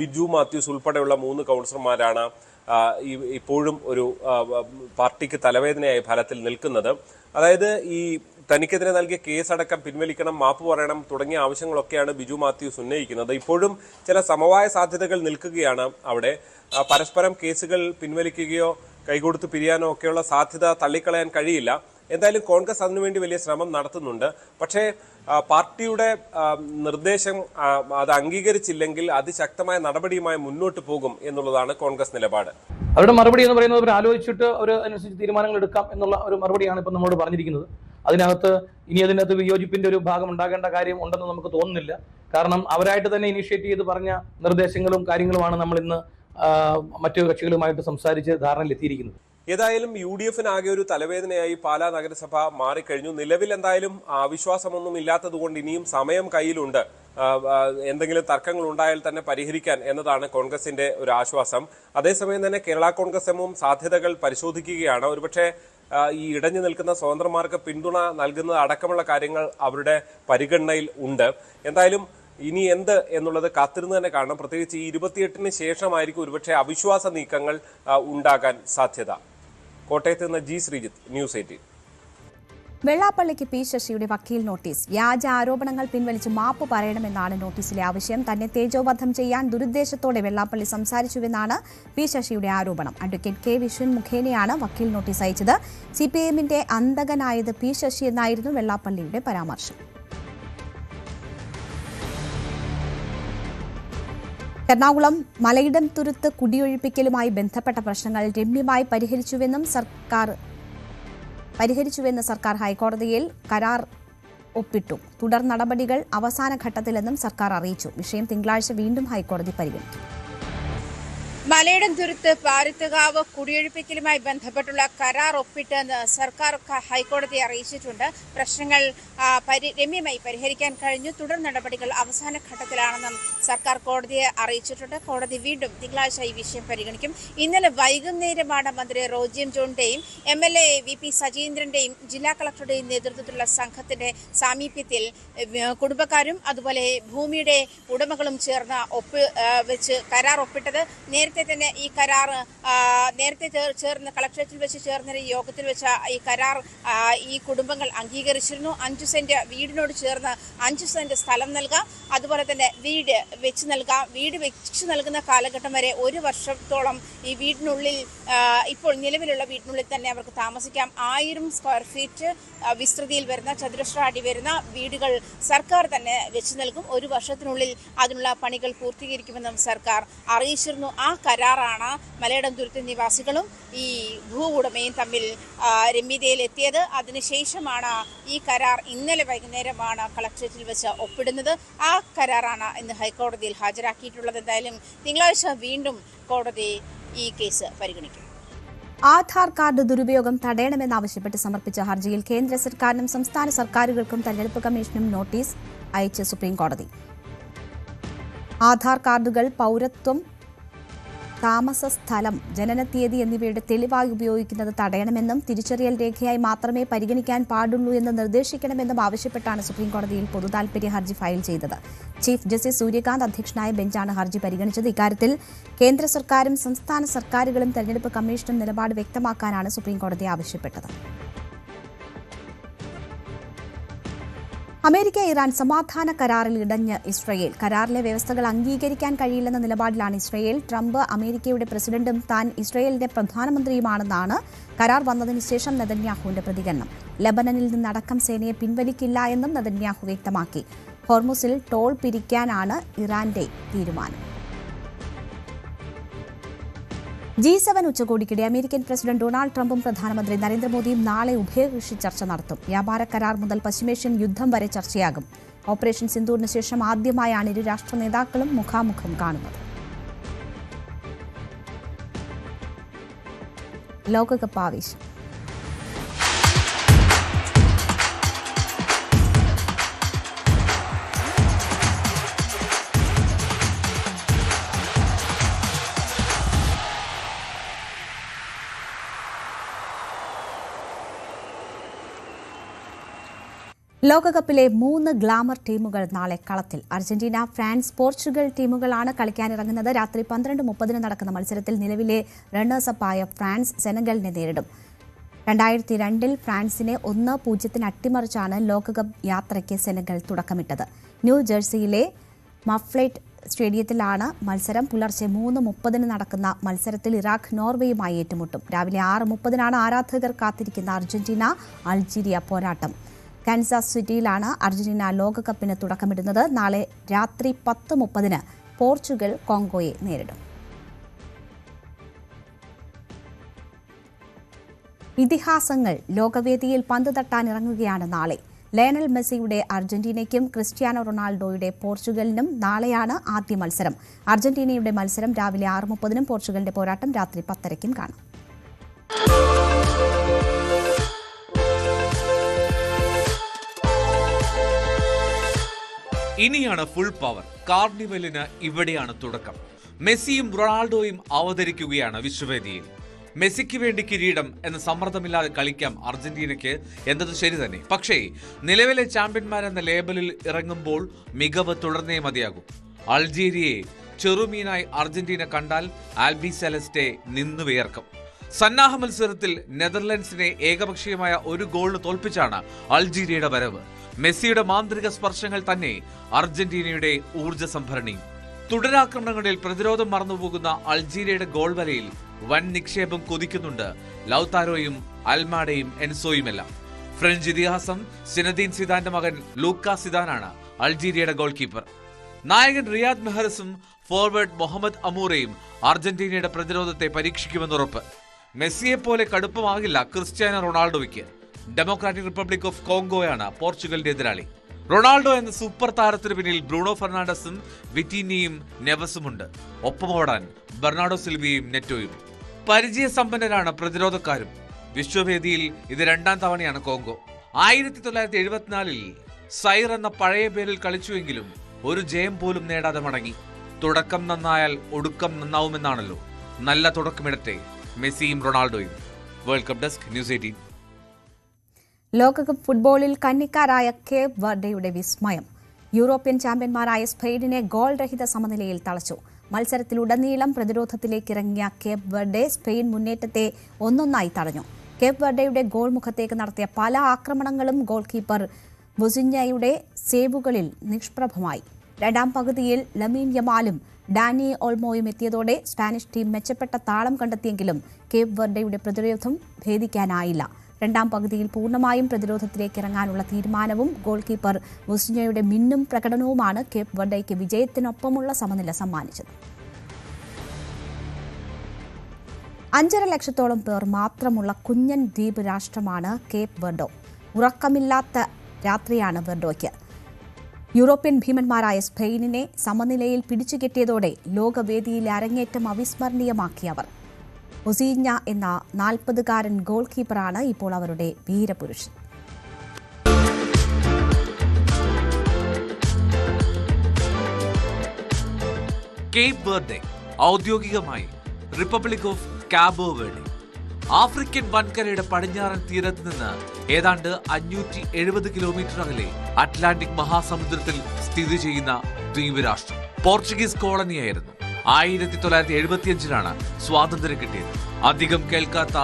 [SPEAKER 13] ബിജു മാത്യൂസ് ഉൾപ്പെടെയുള്ള 3 കൗൺസിലർമാരാണ് ഇപ്പോഴും ഒരു പാർട്ടിക്ക് തലവേദനയായി ഫലത്തിൽ നിൽക്കുന്നത്. അതായത് ഈ തനിക്കെതിരെ നൽകിയ കേസടക്കം പിൻവലിക്കണം, മാപ്പ് പറയണം തുടങ്ങിയ ആവശ്യങ്ങളൊക്കെയാണ് ബിജു മാത്യൂസ് ഉന്നയിക്കുന്നത്. ഇപ്പോഴും ചില സമവായ സാധ്യതകൾ നിൽക്കുകയാണ് അവിടെ. പരസ്പരം കേസുകൾ പിൻവലിക്കുകയോ കൈകൊടുത്ത് പിരിയാനോ ഒക്കെയുള്ള സാധ്യത തള്ളിക്കളയാൻ കഴിയില്ല. എന്തായാലും കോൺഗ്രസ് അതിനുവേണ്ടി വലിയ ശ്രമം നടത്തുന്നുണ്ട്. പക്ഷേ പാർട്ടിയുടെ നിർദ്ദേശം അത് അംഗീകരിച്ചില്ലെങ്കിൽ അതിശക്തമായ നടപടിയുമായി മുന്നോട്ട് പോകും എന്നുള്ളതാണ് കോൺഗ്രസ് നിലപാട്.
[SPEAKER 14] അവരുടെ മറുപടി എന്ന് പറയുന്നത് അവർ ആലോചിച്ചിട്ട് അവർ അനുസരിച്ച് തീരുമാനങ്ങൾ എടുക്കാം എന്നുള്ള ഒരു മറുപടിയാണ് ഇപ്പം നമ്മളോട് പറഞ്ഞിരിക്കുന്നത്. അതിനകത്ത് അതിനകത്ത് വിയോജിപ്പിന്റെ ഒരു ഭാഗം ഉണ്ടാകേണ്ട കാര്യം ഉണ്ടെന്ന് നമുക്ക് തോന്നുന്നില്ല. കാരണം അവരായിട്ട് തന്നെ ഇനിഷ്യേറ്റ് ചെയ്ത് പറഞ്ഞ നിർദ്ദേശങ്ങളും കാര്യങ്ങളുമാണ് നമ്മൾ ഇന്ന് മറ്റു കക്ഷികളുമായിട്ട് സംസാരിച്ച് ധാരണയിലെത്തിയിരിക്കുന്നത്.
[SPEAKER 13] ഏതായാലും UDF-ന് ഒരു തലവേദനയായി പാലാ നഗരസഭ മാറിക്കഴിഞ്ഞു. നിലവിൽ എന്തായാലും അവിശ്വാസമൊന്നും ഇല്ലാത്തത് കൊണ്ട് ഇനിയും സമയം കയ്യിലുണ്ട്. എന്തെങ്കിലും തർക്കങ്ങൾ ഉണ്ടായാൽ തന്നെ പരിഹരിക്കാൻ എന്നതാണ് കോൺഗ്രസിന്റെ ഒരു ആശ്വാസം. അതേസമയം തന്നെ കേരള കോൺഗ്രസ് എമ്മും സാധ്യതകൾ പരിശോധിക്കുകയാണ്. ഒരുപക്ഷെ ഈ ഇടഞ്ഞു നിൽക്കുന്ന സ്വതന്ത്രമാർക്ക് പിന്തുണ നൽകുന്നത് അടക്കമുള്ള കാര്യങ്ങൾ അവരുടെ പരിഗണനയിൽ ഉണ്ട്. എന്തായാലും ഇനി എന്ത് എന്നുള്ളത് കാത്തിരുന്ന് തന്നെ കാണണം. പ്രത്യേകിച്ച് ഈ 28-ന് ശേഷമായിരിക്കും ഒരുപക്ഷെ അവിശ്വാസ നീക്കങ്ങൾ ഉണ്ടാകാൻ സാധ്യത. കോട്ടയത്ത് നിന്ന് G. ശ്രീജിത്ത്, ന്യൂസ് 18.
[SPEAKER 1] വെള്ളാപ്പള്ളിക്ക് P. ശശിയുടെ വക്കീൽ നോട്ടീസ്. വ്യാജ ആരോപണങ്ങൾ പിൻവലിച്ച് മാപ്പ് പറയണമെന്നാണ് നോട്ടീസിലെ ആവശ്യം. തന്നെ തേജോവധം ചെയ്യാൻ ദുരുദ്ദേശത്തോടെ വെള്ളാപ്പള്ളി സംസാരിച്ചുവെന്നാണ് P. ശശിയുടെ ആരോപണം. Advocate K. വിശ്വൻ മുഖേനയാണ് വക്കീൽ നോട്ടീസ് അയച്ചത്. CPM-ന്റെ അന്തകനായത് P. ശശി എന്നായിരുന്നു വെള്ളാപ്പള്ളിയുടെ പരാമർശം. എറണാകുളം മലയിടം തുരുത്ത് കുടിയൊഴിപ്പിക്കലുമായി ബന്ധപ്പെട്ട പ്രശ്നങ്ങൾ രമ്യമായി പരിഹരിച്ചുവെന്ന് സർക്കാർ ഹൈക്കോടതിയിൽ കരാർ ഒപ്പിട്ടു. തുടർ നടപടികൾ അവസാന ഘട്ടത്തിലെന്നും സർക്കാർ അറിയിച്ചു. വിഷയം തിങ്കളാഴ്ച വീണ്ടും ഹൈക്കോടതി പരിഗണിക്കും.
[SPEAKER 12] മലയിടം തുരുത്ത് പാരിത്തുകാവ് കുടിയൊഴിപ്പിക്കലുമായി ബന്ധപ്പെട്ടുള്ള കരാർ ഒപ്പിട്ടെന്ന് സർക്കാർ ഹൈക്കോടതിയെ അറിയിച്ചിട്ടുണ്ട്. പ്രശ്നങ്ങൾ രമ്യമായി പരിഹരിക്കാൻ കഴിഞ്ഞു. തുടർ നടപടികൾ അവസാന ഘട്ടത്തിലാണെന്നും സർക്കാർ കോടതിയെ അറിയിച്ചിട്ടുണ്ട്. കോടതി വീണ്ടും തിങ്കളാഴ്ച ഈ വിഷയം പരിഗണിക്കും. ഇന്നലെ വൈകുന്നേരമാണ് മന്ത്രി റോജി എം ജോണിന്റെയും MLA VP സജീന്ദ്രന്റെയും ജില്ലാ കളക്ടറുടെയും നേതൃത്വത്തിലുള്ള സംഘത്തിന്റെ സാമീപ്യത്തിൽ കുടുംബക്കാരും അതുപോലെ ഭൂമിയുടെ ഉടമകളും ചേർന്ന് വെച്ച് കരാർ ഒപ്പിട്ടത്. നേരത്തെ നേരത്തെ തന്നെ ഈ കരാർ നേരത്തെ ചേർന്ന് കളക്ടറേറ്റിൽ വെച്ച് ചേർന്ന യോഗത്തിൽ വെച്ച ഈ കരാർ ഈ കുടുംബങ്ങൾ അംഗീകരിച്ചിരുന്നു. 5 സെന്റ് വീടിനോട് ചേർന്ന് 5 സെന്റ് സ്ഥലം നൽകാം, അതുപോലെ തന്നെ വീട് വെച്ച് നൽകാം. വീട് വെച്ച് നൽകുന്ന കാലഘട്ടം വരെ 1 വർഷത്തോളം ഈ വീടിനുള്ളിൽ ഇപ്പോൾ നിലവിലുള്ള വീടിനുള്ളിൽ തന്നെ അവർക്ക് താമസിക്കാം. 1000 സ്ക്വയർ ഫീറ്റ് വിസ്തൃതിയിൽ വരുന്ന ചതുരശ്ര അടി വരുന്ന വീടുകൾ സർക്കാർ തന്നെ വെച്ച് നൽകും. 1 വർഷത്തിനുള്ളിൽ അതിനുള്ള പണികൾ പൂർത്തീകരിക്കുമെന്നും സർക്കാർ അറിയിച്ചിരുന്നു. ആ കരാറാണ് മലയിടം ദുരിത നിവാസികളും ഈ ഭൂ ഉടമയും തമ്മിൽ രമ്യതയിലെത്തിയത്. അതിനുശേഷമാണ് ഈ കരാർ ഇന്നലെ വൈകുന്നേരമാണ് കളക്ടറേറ്റിൽ വെച്ച് ഒപ്പിടുന്നത്. ആ കരാറാണ് ഇന്ന് ഹൈക്കോടതിയിൽ ഹാജരാക്കിയിട്ടുള്ളത്. എന്തായാലും തിങ്കളാഴ്ച വീണ്ടും കോടതി ഈ കേസ് പരിഗണിക്കും.
[SPEAKER 1] ആധാർ കാർഡ് ദുരുപയോഗം തടയണമെന്നാവശ്യപ്പെട്ട് സമർപ്പിച്ച ഹർജിയിൽ കേന്ദ്ര സർക്കാരിനും സംസ്ഥാന സർക്കാരുകൾക്കും തെരഞ്ഞെടുപ്പ് കമ്മീഷനും നോട്ടീസ് അയച്ച് സുപ്രീംകോടതി. ആധാർ കാർഡുകൾ പൗരത്വം, താമസ സ്ഥലം, ജനനത്തീയതി എന്നിവയുടെ തെളിവായി ഉപയോഗിക്കുന്നത് തടയണമെന്നും തിരിച്ചറിയൽ രേഖയായി മാത്രമേ പരിഗണിക്കാൻ പാടുള്ളൂ എന്ന് നിർദ്ദേശിക്കണമെന്നും ആവശ്യപ്പെട്ടാണ് സുപ്രീംകോടതിയിൽ പൊതുതാൽപര്യ ഹർജി ഫയൽ ചെയ്തത്. ചീഫ് ജസ്റ്റിസ് സൂര്യകാന്ത് അധ്യക്ഷനായ ബെഞ്ചാണ് ഹർജി പരിഗണിച്ചത്. ഇക്കാര്യത്തിൽ കേന്ദ്ര സർക്കാരും സംസ്ഥാന സർക്കാരുകളും തെരഞ്ഞെടുപ്പ് കമ്മീഷനും നിലപാട് വ്യക്തമാക്കാനാണ് സുപ്രീംകോടതി ആവശ്യപ്പെട്ടത്. അമേരിക്ക ഇറാൻ സമാധാന കരാറിൽ ഇടഞ്ഞ് ഇസ്രയേൽ. കരാറിലെ വ്യവസ്ഥകൾ അംഗീകരിക്കാൻ കഴിയില്ലെന്ന നിലപാടിലാണ് ഇസ്രയേൽ. ട്രംപ് അമേരിക്കയുടെ പ്രസിഡന്റും താൻ ഇസ്രയേലിന്റെ പ്രധാനമന്ത്രിയുമാണെന്നാണ് കരാർ വന്നതിന് ശേഷം നെതന്യാഹുവിന്റെ പ്രതികരണം. ലബനനിൽ നിന്നടക്കം സേനയെ പിൻവലിക്കില്ല എന്നും നെതന്യാഹു വ്യക്തമാക്കി. ഹോർമുസിൽ ടോൾ പിരിക്കാനാണ് ഇറാന്റെ തീരുമാനം. G7 ഉച്ചകോടിക്കിടെ അമേരിക്കൻ പ്രസിഡന്റ് ഡൊണാൾഡ് ട്രംപും പ്രധാനമന്ത്രി നരേന്ദ്രമോദിയും നാളെ ഉഭയകക്ഷി ചർച്ച നടത്തും. വ്യാപാര കരാർ മുതൽ പശ്ചിമേഷ്യൻ യുദ്ധം വരെ ചർച്ചയാകും. ഓപ്പറേഷൻ സിന്ദൂറിന് ശേഷം ആദ്യമായാണ് ഇരു രാഷ്ട്ര നേതാക്കളും മുഖാമുഖം കാണുന്നത്. ലോകകപ്പ് ആവേശം. ലോകകപ്പിലെ 3 ഗ്ലാമർ ടീമുകൾ നാളെ കളത്തിൽ. അർജന്റീന, ഫ്രാൻസ്, പോർച്ചുഗൽ ടീമുകളാണ് കളിക്കാനിറങ്ങുന്നത്. രാത്രി 12:30 നടക്കുന്ന മത്സരത്തിൽ നിലവിലെ റണ്ണേഴ്സപ്പായ ഫ്രാൻസ് സെനഗലിനെ നേരിടും. 2002 ഫ്രാൻസിനെ 1-0 അട്ടിമറിച്ചാണ് ലോകകപ്പ് യാത്രയ്ക്ക് സെനഗൽ തുടക്കമിട്ടത്. ന്യൂജേഴ്സിയിലെ മഫ്ലേറ്റ് സ്റ്റേഡിയത്തിലാണ് മത്സരം. പുലർച്ചെ 3:30 നടക്കുന്ന മത്സരത്തിൽ ഇറാഖ് നോർവേയുമായി ഏറ്റുമുട്ടും. രാവിലെ 6:30 ആരാധകർ കാത്തിരിക്കുന്ന അർജന്റീന അൾജീരിയ പോരാട്ടം. കാൻസാസ് സിറ്റിയിലാണ് അർജന്റീന ലോകകപ്പിന് തുടക്കമിടുന്നത്. നാളെ രാത്രി 10:30 പോർച്ചുഗൽ കോങ്കോയെ നേരിടും. ഇതിഹാസങ്ങൾ ലോകവേദിയിൽ പന്ത് തട്ടാനിറങ്ങുകയാണ് നാളെ. ലയണൽ മെസ്സിയുടെ അർജന്റീനയ്ക്കും ക്രിസ്ത്യാനോ റൊണാൾഡോയുടെ പോർച്ചുഗലിനും നാളെയാണ് ആദ്യ മത്സരം. അർജന്റീനയുടെ മത്സരം രാവിലെ 6:30 പോർച്ചുഗലിന്റെ പോരാട്ടം രാത്രി 10:00 കാണാം.
[SPEAKER 15] ഇനിയാണ് ഫുൾ പവർ. കാർണിവലിന് ഇവിടെയാണ് തുടക്കം. മെസ്സിയും റൊണാൾഡോയും അവതരിക്കുകയാണ് വിശ്വവേദിയിൽ. മെസ്സിക്ക് വേണ്ടി കിരീടം എന്ന സമ്മർദ്ദമില്ലാതെ കളിക്കാം അർജന്റീനയ്ക്ക് എന്നത് ശരി തന്നെ. പക്ഷേ നിലവിലെ ചാമ്പ്യന്മാരെന്ന ലേബലിൽ ഇറങ്ങുമ്പോൾ മികവ് തുടർന്നേ മതിയാകും. അൾജീരിയയെ ചെറുമീനായി അർജന്റീന കണ്ടാൽ ആൽബി സെലസ്റ്റെ നിന്നു വിയർക്കും. സന്നാഹ മത്സരത്തിൽ നെതർലൻഡ്സിനെ ഏകപക്ഷീയമായ 1 ഗോളിന് തോൽപ്പിച്ചാണ് അൾജീരിയയുടെ വരവ്. മെസ്സിയുടെ മാന്ത്രിക സ്പർശങ്ങൾ തന്നെ അർജന്റീനയുടെ ഊർജ്ജ സംഭരണി. തുടരാക്രമണങ്ങളിൽ പ്രതിരോധം മറന്നുപോകുന്ന അൾജീരിയയുടെ ഗോൾ വലയിൽ വൻ നിക്ഷേപം കൊതിക്കുന്നുണ്ട് ലൗതാരോയും അൽമാഡയും എൻസോയുമെല്ലാം. ഫ്രഞ്ച് ഇതിഹാസം സിനദീൻ സിദാന്റെ മകൻ ലൂക്ക സിദാനാണ് അൾജീരിയയുടെ ഗോൾ കീപ്പർ. നായകൻ റിയാദ് മെഹ്റസും ഫോർവേഡ് മുഹമ്മദ് അമൂറയും അർജന്റീനയുടെ പ്രതിരോധത്തെ പരീക്ഷിക്കുമെന്നുറപ്പ്. മെസ്സിയെപ്പോലെ കടുപ്പമാകില്ല ക്രിസ്ത്യാനോ റൊണാൾഡോയ്ക്ക്. ഡെമോക്രാറ്റിക് റിപ്പബ്ലിക് ഓഫ് കോങ്കോയാണ് പോർച്ചുഗലിന്റെ എതിരാളി. റൊണാൾഡോ എന്ന സൂപ്പർ താരത്തിന് പിന്നിൽ ബ്രൂണോ ഫെർണാണ്ടസും വിറ്റീനിയും നെവസുമുണ്ട്. ഒപ്പമോടാൻ ബെർണാഡോ സിൽവയും നെറ്റോയും. പരിചയസമ്പന്നരാണ് പ്രതിരോധക്കാരും. വിശ്വവേദിയിൽ ഇത് 2ാം തവണയാണ് കോങ്കോ. 1974 സൈർ എന്ന പഴയ പേരിൽ കളിച്ചുവെങ്കിലും ഒരു ജയം പോലും നേടാതെ മടങ്ങി. തുടക്കം നന്നായാൽ ഒടുക്കം നന്നാവുമെന്നാണല്ലോ. നല്ല തുടക്കമിടട്ടെ മെസ്സിയും റൊണാൾഡോയും. World cup desk, news 18.
[SPEAKER 1] ലോകകപ്പ് ഫുട്ബോളിൽ കന്നിക്കാരായ കേപ്പ് വെർഡെയുടെ വിസ്മയം. യൂറോപ്യൻ ചാമ്പ്യന്മാരായ സ്പെയിനിനെ ഗോൾ രഹിത സമനിലയിൽ തളച്ചു. മത്സരത്തിലുടനീളം പ്രതിരോധത്തിലേക്കിറങ്ങിയ കേപ്പ് വെർഡെ സ്പെയിൻ മുന്നേറ്റത്തെ 1-1 തടഞ്ഞു. കേപ്പ് വെർഡെയുടെ ഗോൾ മുഖത്തേക്ക് നടത്തിയ പല ആക്രമണങ്ങളും ഗോൾ കീപ്പർ ബുസിഞ്ഞയുടെ സേവുകളിൽ നിഷ്പ്രഭമായി. രണ്ടാം പകുതിയിൽ ലമീൻ യമാലും ഡാനി ഓൾമോയും എത്തിയതോടെ സ്പാനിഷ് ടീം മെച്ചപ്പെട്ട താളം കണ്ടെത്തിയെങ്കിലും കേപ്പ് വെർഡെയുടെ പ്രതിരോധം ഭേദിക്കാനായില്ല. രണ്ടാം പകുതിയിൽ പൂർണ്ണമായും പ്രതിരോധത്തിലേക്ക് ഇറങ്ങാനുള്ള തീരുമാനവും ഗോൾ കീപ്പർ ബുസിഞ്ഞയുടെ മിന്നും പ്രകടനവുമാണ് കേപ്പ് വെർഡെയ്ക്ക് വിജയത്തിനൊപ്പമുള്ള സമനില സമ്മാനിച്ചത്. 5.5 ലക്ഷത്തോളം പേർ മാത്രമുള്ള കുഞ്ഞൻ ദ്വീപ് രാഷ്ട്രമാണ് കേപ്പ് വെർഡെ. ഉറക്കമില്ലാത്ത രാത്രിയാണ് വെർഡോയ്ക്ക്. യൂറോപ്യൻ ഭീമന്മാരായ സ്പെയിനിനെ സമനിലയിൽ പിടിച്ചുകെട്ടിയതോടെ ലോകവേദിയിലെ അരങ്ങേറ്റം അവിസ്മരണീയമാക്കി അവർ. ഒസീഞ്ഞ എന്ന 40-കാരൻ ഗോൾ കീപ്പറാണ് ഇപ്പോൾ അവരുടെ വീരപുരുഷൻ.
[SPEAKER 15] കേപ്പ് വെർഡെ ഔദ്യോഗികമായി republic of Cabo Verde. African വൻകരയുടെ പടിഞ്ഞാറൻ തീരത്ത് നിന്ന് ഏതാണ്ട് 570 കിലോമീറ്റർ അകലെ അറ്റ്ലാന്റിക് മഹാസമുദ്രത്തിൽ സ്ഥിതി ചെയ്യുന്ന ദ്വീപ് രാഷ്ട്രം. പോർച്ചുഗീസ് കോളനിയായിരുന്നു. 1975-ലാണ് സ്വാതന്ത്ര്യം കിട്ടിയത്. അധികം കേൾക്കാത്ത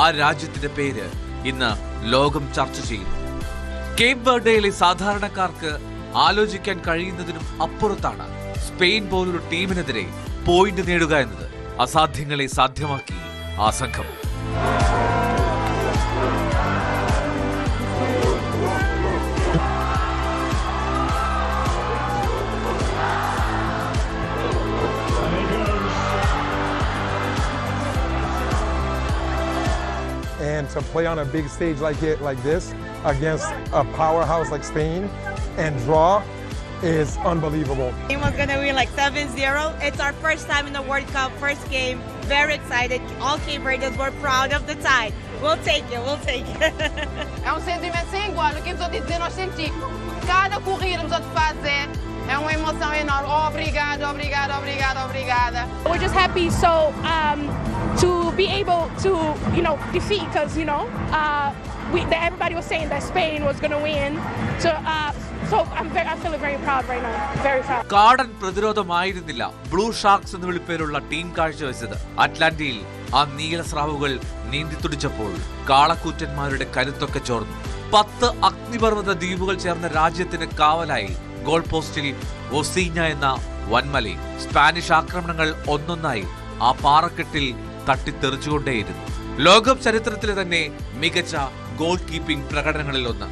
[SPEAKER 15] ആ രാജ്യത്തിന്റെ പേര് ഇന്ന് ലോകം ചർച്ച ചെയ്യുന്നു. കേപ്പ് വെർഡെയിലെ സാധാരണക്കാർക്ക് ആലോചിക്കാൻ കഴിയുന്നതിനും അപ്പുറത്താണ് സ്പെയിൻ പോലൊരു ടീമിനെതിരെ പോയിന്റ് നേടുക എന്നത്. അസാധ്യങ്ങളെ സാധ്യമാക്കി ആ സംഘം.
[SPEAKER 16] And to play on a big stage like this against a powerhouse like Spain and draw is unbelievable.
[SPEAKER 17] The team was going to win like 7-0. It's our first time in the World Cup, first game. Very excited. All Cape Verdeans were proud of the tie. We'll take it, we'll take it.
[SPEAKER 18] É sentimento sem igual. O que eu estou dizendo, nós sentimos. Cada corrida que nós fazemos é uma emoção enorme. Obrigado, obrigado, obrigado, obrigada.
[SPEAKER 19] We're just happy to be able to, defeat because, everybody was saying that Spain was going to win. So I'm feeling very proud right now. Very proud.
[SPEAKER 15] കാടൻ പ്രതിരോധമായിരുന്നില്ല ബ്ലൂ ഷാർക്സ് എന്ന് വിളിപ്പേരുള്ള ടീം കാഴ്ചവെച്ചത്. അറ്റ്ലാന്റിയിൽ ആ നീലസ്രാവുകൾ നീന്തിത്തുടിച്ചപ്പോൾ കാളക്കൂറ്റന്മാരുടെ കരുത്തൊക്കെ ചോർന്നു. 10 അഗ്നിപർവ്വത ദ്വീപുകൾ ചേർന്ന രാജ്യത്തിന് കാവലായി ഗോൾ പോസ്റ്റിൽ ഒസീഞ്ഞ എന്ന വൻമലയും. സ്പാനിഷ് ആക്രമണങ്ങൾ ഒന്നൊന്നായി ആ പാറക്കെട്ടിൽ തട്ടിത്തെറിച്ചുകൊണ്ടേയിരുന്നു. ലോകകപ്പ് ചരിത്രത്തിലെ തന്നെ മികച്ച ഗോൾ കീപ്പിംഗ് പ്രകടനങ്ങളിൽ ഒന്ന്.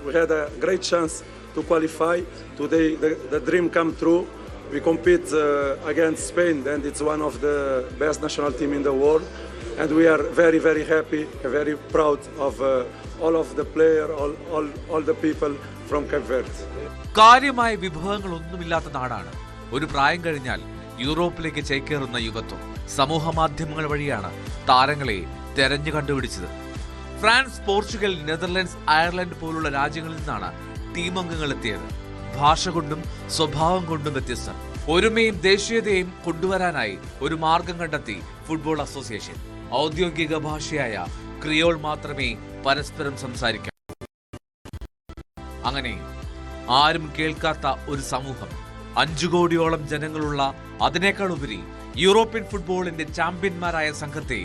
[SPEAKER 20] We had a great chance to qualify. Today the dream come true. We compete against Spain and it's one of the best national team in the world. And we are very, very happy, very proud of all of the players, all the people from Cape Verde.
[SPEAKER 15] കാര്യമായ വിഭവങ്ങളൊന്നുമില്ലാത്ത നാടാണ്. ഒരു പ്രായം കഴിഞ്ഞാൽ യൂറോപ്പിലേക്ക് ചേക്കേറുന്ന യുവത്വം. സമൂഹ മാധ്യമങ്ങൾ വഴിയാണ് താരങ്ങളെ തെരഞ്ഞു കണ്ടുപിടിച്ചത്. ഫ്രാൻസ്, പോർച്ചുഗൽ, നെതർലൻഡ്സ്, അയർലൻഡ് പോലുള്ള രാജ്യങ്ങളിൽ നിന്നാണ് ടീം അംഗങ്ങൾ എത്തിയത്. ഭാഷ കൊണ്ടും സ്വഭാവം കൊണ്ടും വ്യത്യസ്തർ. ഒരുമയും ദേശീയതയും കൊണ്ടുവരാനായി ഒരു മാർഗം കണ്ടെത്തി ഫുട്ബോൾ അസോസിയേഷൻ. ഔദ്യോഗിക ഭാഷയായ ക്രിയോൾ മാത്രമേ പരസ്പരം സംസാരിക്കൂ. അങ്ങനെ ആരും കേൾക്കാത്ത ഒരു സമൂഹം, 5 കോടിയോളം ജനങ്ങളുള്ള, അതിനേക്കാൾ ഉപരി യൂറോപ്യൻ ഫുട്ബോളിന്റെ ചാമ്പ്യന്മാരായ സംഘത്തെ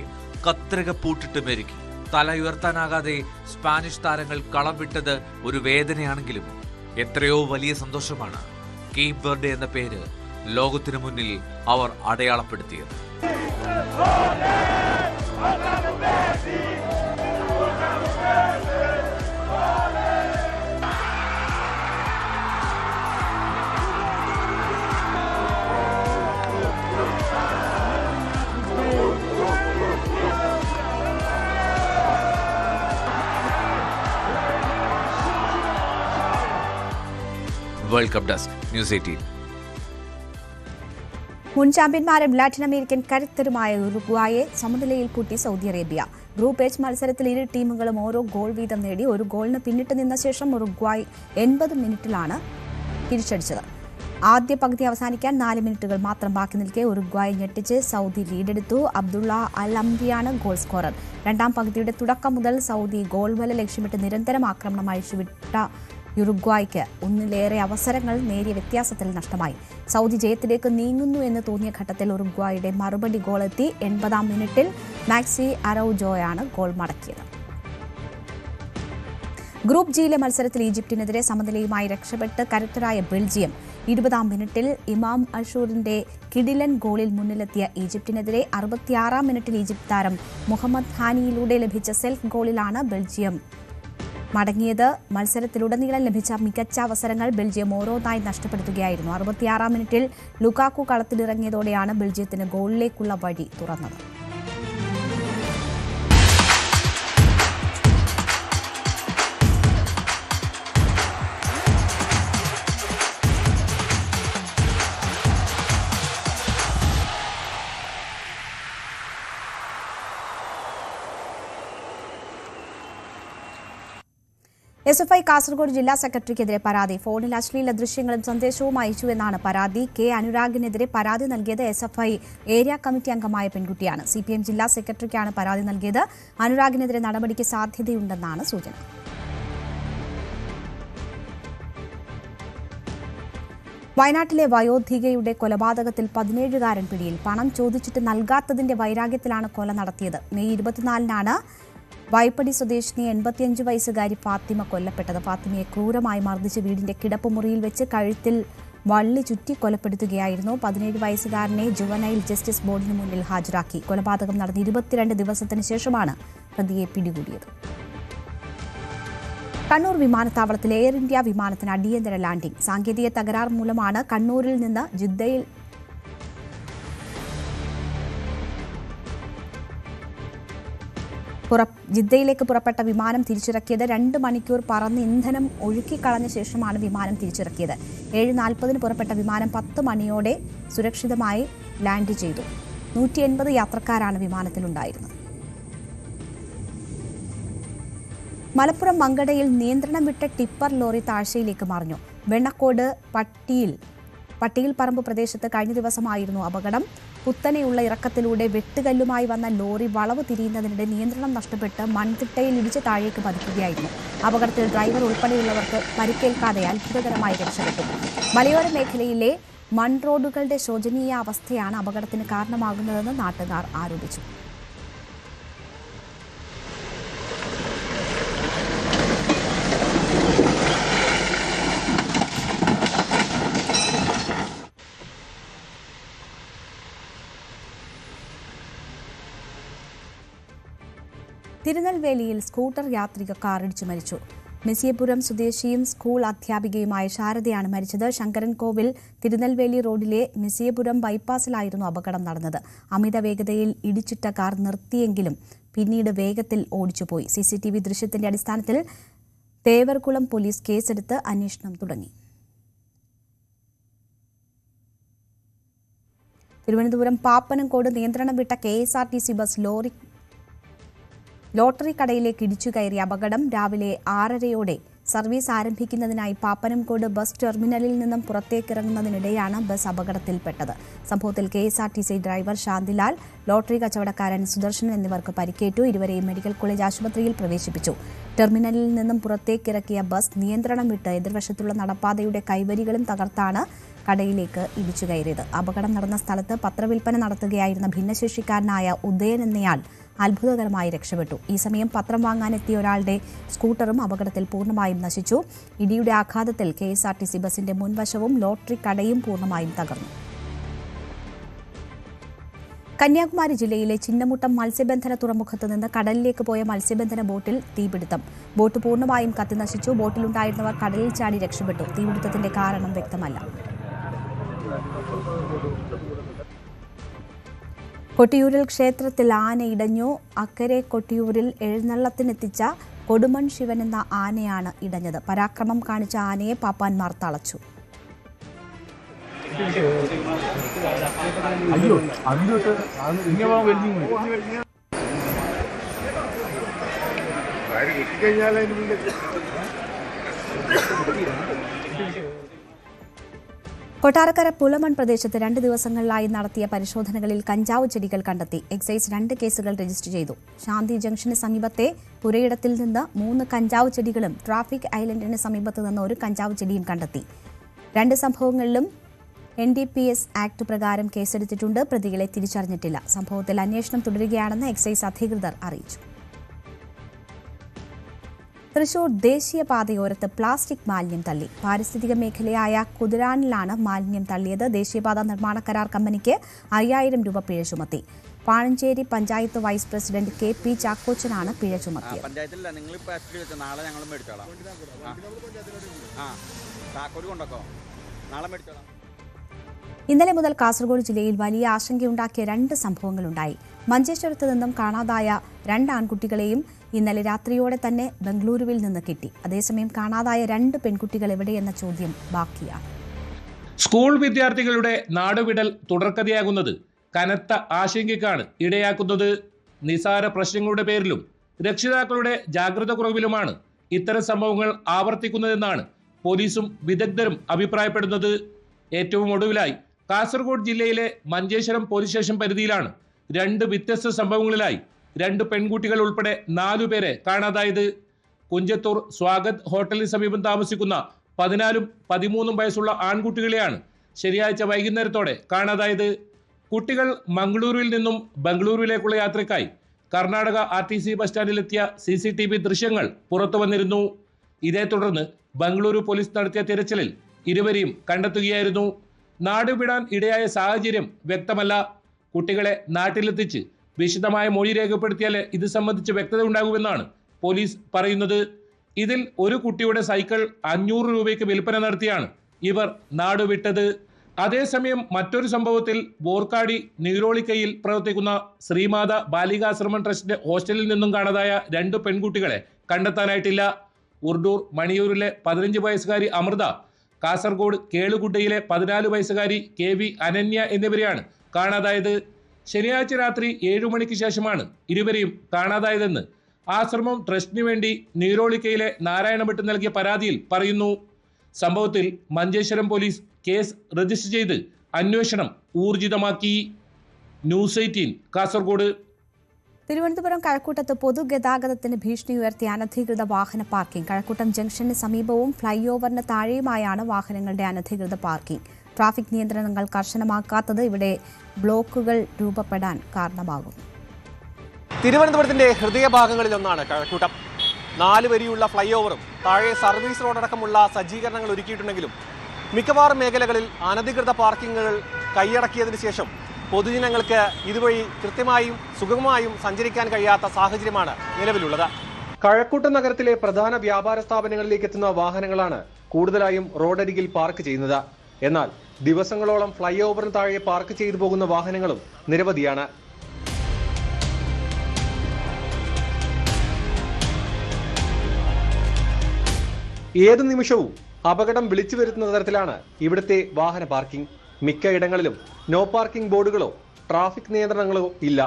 [SPEAKER 15] കത്രിക പൂട്ടിട്ട് മെരുക്കി. തല ഉയർത്താനാകാതെ സ്പാനിഷ് താരങ്ങൾ കളം വിട്ടത് ഒരു വേദനയാണെങ്കിലും എത്രയോ വലിയ സന്തോഷമാണ് കേപ്പ് വെർഡെ എന്ന പേര് ലോകത്തിനു മുന്നിൽ അവർ അടയാളപ്പെടുത്തിയത്. World cup desk, news 18.
[SPEAKER 1] മുൻ ചാമ്പ്യന്മാരും ലാറ്റിൻ അമേരിക്കൻ കരുത്തരുമായ ഉറുഗ്വായെ സമനിലയിൽ പൂട്ടി സൗദി അറേബ്യ. ഗ്രൂപ്പ് എച്ച് മത്സരത്തിൽ ഇരു ടീമുകളും ഓരോ ഗോൾ വീതം നേടി. ഒരു ഗോളിന് പിന്നിട്ട് നിന്ന ശേഷം ഉറുഗ്വായ് 80 മിനിറ്റിലാണ് തിരിച്ചടിച്ചത്. ആദ്യ പകുതി അവസാനിക്കാൻ 4 മിനിറ്റുകൾ മാത്രം ബാക്കി നിൽക്കെ ഉറുഗ്വായ് ഞെട്ടിച്ച് സൗദി ലീഡെടുത്തു. അബ്ദുള്ള അൽ അംരിയാണ് ഗോൾ സ്കോറർ. രണ്ടാം പകുതിയുടെ തുടക്കം മുതൽ സൗദി ഗോൾ വല ലക്ഷ്യമിട്ട് നിരന്തരം ആക്രമണം അഴിച്ചുവിട്ട യുറുഗ്വായ്ക്ക് ഒന്നിലേറെ അവസരങ്ങൾ നേരിയ വ്യത്യാസത്തിൽ നഷ്ടമായി. സൗദി ജയത്തിലേക്ക് നീങ്ങുന്നു എന്ന് തോന്നിയ ഘട്ടത്തിൽ ഉറുഗ്വായുടെ മറുപടി ഗോളെത്തി. 80-ാം മിനിറ്റിൽ മാക്സി അറൗജോയാണ് ഗോൾ മടക്കിയത്. ഗ്രൂപ്പ് ജിയിലെ മത്സരത്തിൽ ഈജിപ്തിനെതിരെ സമനിലയുമായി രക്ഷപ്പെട്ട് കരുത്തരായ ബെൽജിയം 20-ാം മിനിറ്റിൽ ഇമാം അഷൂറിന്റെ കിടിലൻ ഗോളിൽ മുന്നിലെത്തിയ ഈജിപ്തിനെതിരെ 66-ാം മിനിറ്റിൽ ഈജിപ്ത് താരം മുഹമ്മദ് ഹാനിയിലൂടെ ലഭിച്ച സെൽഫ് ഗോളിലാണ് ബെൽജിയം മടങ്ങിയത്. മത്സരത്തിലുടനീളം ലഭിച്ച മികച്ച അവസരങ്ങൾ ബെൽജിയം ഓരോന്നായി നഷ്ടപ്പെടുത്തുകയായിരുന്നു. 66-ാം മിനിറ്റിൽ ലുക്കാക്കു കളത്തിലിറങ്ങിയതോടെയാണ് ബെൽജിയത്തിന് ഗോളിലേക്കുള്ള വഴി തുറന്നത്. SFI കാസർഗോഡ് ജില്ലാ സെക്രട്ടറിക്കെതിരെ പരാതി. ഫോണിൽ അശ്ലീല ദൃശ്യങ്ങളും സന്ദേശവും അയച്ചു എന്നാണ് പരാതി. കെ അനുരാഗിനെതിരെ പരാതി നൽകിയത് SFI ഏരിയ കമ്മിറ്റി അംഗമായ പെൺകുട്ടിയാണ്. CPM ജില്ലാ സെക്രട്ടറിക്കാണ് പരാതി നൽകിയത്. അനുരാഗിനെതിരെ നടപടിക്ക് സാധ്യതയുണ്ടെന്നാണ് സൂചന. വയനാട്ടിലെ വയോധികയുടെ കൊലപാതകത്തിൽ 17-കാരൻ പിടിയിൽ. പണം ചോദിച്ചിട്ട് നൽകാത്തതിന്റെ വൈരാഗ്യത്തിലാണ് കൊല നടത്തിയത്. മെയ് 24-നാണ് വൈപ്പടി സ്വദേശിനി 85 വയസ്സുകാരി ഫാത്തിമ കൊല്ലപ്പെട്ടത്. ഫാത്തിമയെ ക്രൂരമായി മർദ്ദിച്ച് വീടിന്റെ കിടപ്പുമുറിയിൽ വെച്ച് കഴുത്തിൽ വള്ളി ചുറ്റി കൊലപ്പെടുത്തുകയായിരുന്നു. 17 വയസ്സുകാരനെ ജുവനൈൽ ജസ്റ്റിസ് ബോർഡിന് മുന്നിൽ ഹാജരാക്കി. കൊലപാതകം നടന്ന് 22 ദിവസത്തിന് ശേഷമാണ് പ്രതിയെ പിടികൂടിയത്. കണ്ണൂർ വിമാനത്താവളത്തിൽ എയർ ഇന്ത്യ വിമാനത്തിന് അടിയന്തര ലാൻഡിംഗ്. സാങ്കേതിക തകരാർ മൂലമാണ് കണ്ണൂരിൽ നിന്ന് ജിദ്ദയിലേക്ക് പുറപ്പെട്ട വിമാനം തിരിച്ചിറക്കിയത്. 2 മണിക്കൂർ പറന്ന് ഇന്ധനം ഒഴുക്കിക്കളഞ്ഞ ശേഷമാണ് വിമാനം തിരിച്ചിറക്കിയത്. 7:40 പുറപ്പെട്ട വിമാനം 10 മണിയോടെ സുരക്ഷിതമായി ലാൻഡ് ചെയ്തു. 180 യാത്രക്കാരാണ് വിമാനത്തിലുണ്ടായിരുന്നത്. മലപ്പുറം മങ്കടയിൽ നിയന്ത്രണം വിട്ട ടിപ്പർ ലോറി താഴ്ചയിലേക്ക് മറിഞ്ഞു. വെണ്ണക്കോട് പട്ടിയിൽ പറമ്പ് പ്രദേശത്ത് കഴിഞ്ഞ ദിവസമായിരുന്നു അപകടം. കുത്തനെയുള്ള ഇറക്കത്തിലൂടെ വെട്ടുകല്ലുമായി വന്ന ലോറി വളവ് തിരിയുന്നതിനിടെ നിയന്ത്രണം നഷ്ടപ്പെട്ട് മൺതിട്ടയിൽ ഇടിച്ച് താഴേക്ക് പതിക്കുകയായിരുന്നു. അപകടത്തിൽ ഡ്രൈവർ ഉൾപ്പെടെയുള്ളവർക്ക് പരിക്കേൽക്കാതെ അത്ഭുതകരമായി രക്ഷപ്പെട്ടു. മലയോര മേഖലയിലെ മൺ റോഡുകളുടെ ശോചനീയ അവസ്ഥയാണ് അപകടത്തിന് കാരണമാകുന്നതെന്ന് നാട്ടുകാർ ആരോപിച്ചു. തിരുനെൽവേലിയിൽ സ്കൂട്ടർ യാത്രിക കാറിടിച്ചു മരിച്ചു. മെസ്സിയപുരം സ്വദേശിയും സ്കൂൾ അധ്യാപികയുമായ ശാരദയാണ് മരിച്ചത്. ശങ്കരൻകോവിൽ തിരുനെൽവേലി റോഡിലെ മെസ്സിയപുരം ബൈപ്പാസിലായിരുന്നു അപകടം നടന്നത്. അമിത വേഗതയിൽ ഇടിച്ചിട്ട കാർ നിർത്തിയെങ്കിലും പിന്നീട് വേഗത്തിൽ ഓടിച്ചുപോയി. CCTV ദൃശ്യത്തിന്റെ അടിസ്ഥാനത്തിൽ തേവർകുളം പോലീസ് കേസെടുത്ത് അന്വേഷണം തുടങ്ങി. തിരുവനന്തപുരം പാപ്പനംകോട് നിയന്ത്രണം വിട്ട KSRTC ബസ് ലോട്ടറി കടയിലേക്ക് ഇടിച്ചു കയറിയ അപകടം. രാവിലെ 6:30യോടെ സർവീസ് ആരംഭിക്കുന്നതിനായി പാപ്പനംകോട് ബസ് ടെർമിനലിൽ നിന്നും പുറത്തേക്കിറങ്ങുന്നതിനിടെയാണ് ബസ് അപകടത്തിൽപ്പെട്ടത്. സംഭവത്തിൽ KSRTC ഡ്രൈവർ ശാന്തിലാൽ, ലോട്ടറി കച്ചവടക്കാരൻ സുദർശൻ എന്നിവർക്ക് പരിക്കേറ്റു. ഇരുവരെയും മെഡിക്കൽ കോളേജ് ആശുപത്രിയിൽ പ്രവേശിപ്പിച്ചു. ടെർമിനലിൽ നിന്നും പുറത്തേക്കിറക്കിയ ബസ് നിയന്ത്രണം വിട്ട് എതിർവശത്തുള്ള നടപ്പാതയുടെ കൈവരികളും തകർത്താണ് കടയിലേക്ക് ഇടിച്ചു കയറിയത്. അപകടം നടന്ന സ്ഥലത്ത് പത്രവിൽപ്പന നടത്തുകയായിരുന്ന ഭിന്നശേഷിക്കാരനായ ഉദയൻ എന്നയാൾ അത്ഭുതകരമായി രക്ഷപ്പെട്ടു. ഈ സമയം പത്രം വാങ്ങാനെത്തിയ ഒരാളുടെ സ്കൂട്ടറും അപകടത്തിൽ പൂർണ്ണമായും നശിച്ചു. ഇടിയുടെ ആഘാതത്തിൽ KSRTC ബസിന്റെ മുൻവശവും ലോട്ടറി കടയും പൂർണ്ണമായും തകർന്നു. കന്യാകുമാരി ജില്ലയിലെ ചിന്നമുട്ടം മത്സ്യബന്ധന തുറമുഖത്ത് നിന്ന് കടലിലേക്ക് പോയ മത്സ്യബന്ധന ബോട്ടിൽ തീപിടുത്തം. ബോട്ട് പൂർണ്ണമായും കത്തിനശിച്ചു. ബോട്ടിലുണ്ടായിരുന്നവർ കടലിൽ ചാടി രക്ഷപ്പെട്ടു. തീപിടുത്തത്തിന്റെ കാരണം വ്യക്തമല്ല. കൊട്ടിയൂരിൽ ക്ഷേത്രത്തിൽ ആന ഇടഞ്ഞു. അക്കരെ കൊട്ടിയൂരിൽ എഴുന്നള്ളത്തിനെത്തിച്ച കൊടുമൺ ശിവൻ എന്ന ആനയാണ് ഇടഞ്ഞത്. പരാക്രമം കാണിച്ച ആനയെ പാപ്പാന്മാർ തളച്ചു. കൊട്ടാരക്കര പുലമൺ പ്രദേശത്ത് 2 ദിവസങ്ങളിലായി നടത്തിയ പരിശോധനകളിൽ കഞ്ചാവ് ചെടികൾ കണ്ടെത്തി. എക്സൈസ് 2 കേസുകൾ രജിസ്റ്റർ ചെയ്തു. ശാന്തി ജംഗ്ഷന് സമീപത്തെ പുരയിടത്തിൽ നിന്ന് 3 കഞ്ചാവ് ചെടികളും ട്രാഫിക് ഐലൻഡിന് സമീപത്ത് നിന്ന് 1 കഞ്ചാവ് ചെടിയും കണ്ടെത്തി. 2 സംഭവങ്ങളിലും NDPS ആക്ട് പ്രകാരം കേസെടുത്തിട്ടുണ്ട്. പ്രതികളെ തിരിച്ചറിഞ്ഞിട്ടില്ല. സംഭവത്തിൽ അന്വേഷണം തുടരുകയാണെന്ന് എക്സൈസ് അധികൃതർ അറിയിച്ചു. തൃശൂർ ദേശീയപാതയോരത്ത് പ്ലാസ്റ്റിക് മാലിന്യം തള്ളി. പാരിസ്ഥിതിക മേഖലയായ കുതിരാനിലാണ് മാലിന്യം തള്ളിയത്. ദേശീയപാത നിർമ്മാണ കരാർ കമ്പനിക്ക് 5000 രൂപ പിഴ ചുമത്തി. Panancheri panchayat vice president KP ചാക്കോച്ചനാണ് പിഴ ചുമത്തിയത്. ഇന്നലെ മുതൽ കാസർഗോഡ് ജില്ലയിൽ വലിയ ആശങ്കയുണ്ടാക്കിയ 2 സംഭവങ്ങളുണ്ടായി. മഞ്ചേശ്വരത്ത് നിന്നും കാണാതായ 2 ആൺകുട്ടികളെയും ഇന്നലെ രാത്രിയോടെ തന്നെ ബംഗളൂരുവിൽ നിന്ന് കിട്ടി. അതേസമയം കാണാതായ 2 പെൺകുട്ടികൾ എവിടെയെന്ന ചോദ്യം ബാക്കിയാണ്.
[SPEAKER 21] സ്കൂൾ വിദ്യാർത്ഥികളുടെ നാടുവിടൽ തുടർക്കഥയാകുന്നത് കനത്ത ആശങ്കയ്ക്കാണ് ഇടയാക്കുന്നത്. നിസാര പ്രശ്നങ്ങളുടെ പേരിലും രക്ഷിതാക്കളുടെ ജാഗ്രത കുറവിലുമാണ് ഇത്തരം സംഭവങ്ങൾ ആവർത്തിക്കുന്നതെന്നാണ് പോലീസും വിദഗ്ധരും അഭിപ്രായപ്പെടുന്നത്. ഏറ്റവും ഒടുവിലായി കാസർഗോഡ് ജില്ലയിലെ മഞ്ചേശ്വരം പോലീസ് സ്റ്റേഷൻ പരിധിയിലാണ് 2 വ്യത്യസ്ത സംഭവങ്ങളിലായി 2 പെൺകുട്ടികൾ ഉൾപ്പെടെ 4 പേരെ കാണാതായത്. കുഞ്ചത്തൂർ സ്വാഗത് ഹോട്ടലിന് സമീപം താമസിക്കുന്ന 14ഉം 13ഉം വയസ്സുള്ള ആൺകുട്ടികളെയാണ് ശനിയാഴ്ച വൈകുന്നേരത്തോടെ കാണാതായത്. കുട്ടികൾ മംഗളൂരുവിൽ നിന്നും ബംഗളൂരുവിലേക്കുള്ള യാത്രയ്ക്കായി കർണാടക RTC ബസ് സ്റ്റാൻഡിലെത്തിയ CCTV ദൃശ്യങ്ങൾ പുറത്തു വന്നിരുന്നു. ഇതേ തുടർന്ന് ബംഗളൂരു പോലീസ് നടത്തിയ തിരച്ചിലിൽ ഇരുവരെയും കണ്ടെത്തുകയായിരുന്നു. നാടുവിടാൻ ഇടയായ സാഹചര്യം വ്യക്തമല്ല. കുട്ടികളെ നാട്ടിലെത്തിച്ച് വിശദമായ മൊഴി രേഖപ്പെടുത്തിയാലേ ഇത് സംബന്ധിച്ച് വ്യക്തത ഉണ്ടാകുമെന്നാണ് പോലീസ് പറയുന്നത്. ഇതിൽ ഒരു കുട്ടിയുടെ സൈക്കിൾ 500 രൂപയ്ക്ക് വിൽപ്പന നടത്തിയാണ് ഇവർ നാടുവിട്ടത്. അതേസമയം മറ്റൊരു സംഭവത്തിൽ ബോർക്കാടി നീരോളിക്കയിൽ പ്രവർത്തിക്കുന്ന ശ്രീമാത ബാലികാശ്രമം ട്രസ്റ്റിന്റെ ഹോസ്റ്റലിൽ നിന്നും കാണാതായ 2 പെൺകുട്ടികളെ കണ്ടെത്താനായിട്ടില്ല. ഉർഡൂർ മണിയൂരിലെ 15 വയസ്സുകാരി അമൃത, കാസർഗോഡ് കേളുകുട്ടയിലെ 14 വയസ്സുകാരി KV അനന്യ എന്നിവരെയാണ് കാണാതായത്. ശനിയാഴ്ച രാത്രി 7 മണിക്ക് ശേഷമാണ് ഇരുവരെയും കാണാതായതെന്ന് ആശ്രമം ട്രസ്റ്റിനു വേണ്ടി നീരോളിക്കയിലെ നാരായണഭട്ട് നൽകിയ പരാതിയിൽ പറയുന്നു. സംഭവത്തിൽ മഞ്ചേശ്വരം പോലീസ് കേസ് രജിസ്റ്റർ ചെയ്ത് അന്വേഷണം ഊർജിതമാക്കി. ന്യൂസ് 18 കാസർഗോഡ്.
[SPEAKER 1] തിരുവനന്തപുരം കഴക്കൂട്ടത്ത് പൊതുഗതാഗതത്തിന് ഭീഷണി ഉയർത്തിയ അനധികൃത വാഹന പാർക്കിംഗ്. കഴക്കൂട്ടം ജംഗ്ഷന് സമീപവും ഫ്ലൈ ഓവറിന് താഴെയുമായാണ് വാഹനങ്ങളുടെ അനധികൃത പാർക്കിംഗ്. ട്രാഫിക് നിയന്ത്രണങ്ങൾ കർശനമാക്കാത്തത് ഇവിടെ ബ്ലോക്കുകൾ രൂപപ്പെടാൻ കാരണമാകും.
[SPEAKER 9] തിരുവനന്തപുരത്തിന്റെ ഹൃദയഭാഗങ്ങളിലൊന്നാണ് കഴക്കൂട്ടം. 4 വരിയുള്ള ഫ്ലൈ ഓവറും താഴെ സർവീസ് റോഡടക്കമുള്ള സജ്ജീകരണങ്ങൾ ഒരുക്കിയിട്ടുണ്ടെങ്കിലും മിക്കവാറും മേഖലകളിൽ അനധികൃത പാർക്കിങ്ങുകൾ കൈയടക്കിയതിനു ശേഷം പൊതുജനങ്ങൾക്ക് ഇതുവഴി കൃത്യമായും സുഗമമായും സഞ്ചരിക്കാൻ കഴിയാത്ത സാഹചര്യമാണ് നിലവിലുള്ളത്. കഴക്കൂട്ടം നഗരത്തിലെ പ്രധാന വ്യാപാര സ്ഥാപനങ്ങളിലേക്ക് എത്തുന്ന വാഹനങ്ങളാണ് കൂടുതലായും റോഡരികിൽ പാർക്ക് ചെയ്യുന്നത്. എന്നാൽ ദിവസങ്ങളോളം ഫ്ലൈ ഓവറിന് താഴെ പാർക്ക് ചെയ്തു പോകുന്ന വാഹനങ്ങളും നിരവധിയാണ്. ഏത് നിമിഷവും അപകടം വിളിച്ചു വരുത്തുന്ന തരത്തിലാണ് ഇവിടുത്തെ വാഹന പാർക്കിംഗ്. മിക്ക ഇടങ്ങളിലും നോ പാർക്കിംഗ് ബോർഡുകളോ ട്രാഫിക് നിയന്ത്രണങ്ങളോ ഇല്ല.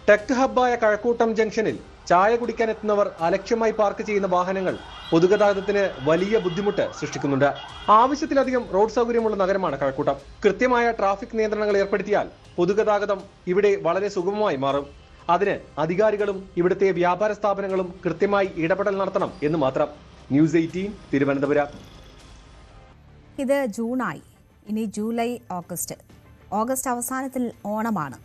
[SPEAKER 9] ടെക് ഹബ്ബായ കഴക്കൂട്ടം ജംഗ്ഷനിൽ ചായ കുടിക്കാൻ എത്തുന്നവർ അലക്ഷ്യമായി പാർക്ക് ചെയ്യുന്ന വാഹനങ്ങൾ പൊതുഗതാഗതത്തിന് വലിയ ബുദ്ധിമുട്ട് സൃഷ്ടിക്കുന്നുണ്ട്. ആവശ്യത്തിലധികം റോഡ് സൗകര്യമുള്ള നഗരമാണ് കഴക്കൂട്ടം. കൃത്യമായ ട്രാഫിക് നിയന്ത്രണങ്ങൾ ഏർപ്പെടുത്തിയാൽ പൊതുഗതാഗതം ഇവിടെ വളരെ സുഗമമായി മാറും. അതിന് അധികാരികളും ഇവിടുത്തെ വ്യാപാര സ്ഥാപനങ്ങളും കൃത്യമായി ഇടപെടൽ നടത്തണം എന്ന് മാത്രം. ന്യൂസ് 18 തിരുവനന്തപുരം.
[SPEAKER 1] ഇത് ജൂണായി. ഇനി ജൂലൈ, ഓഗസ്റ്റ് അവസാനത്തിൽ ഓണമാണ്.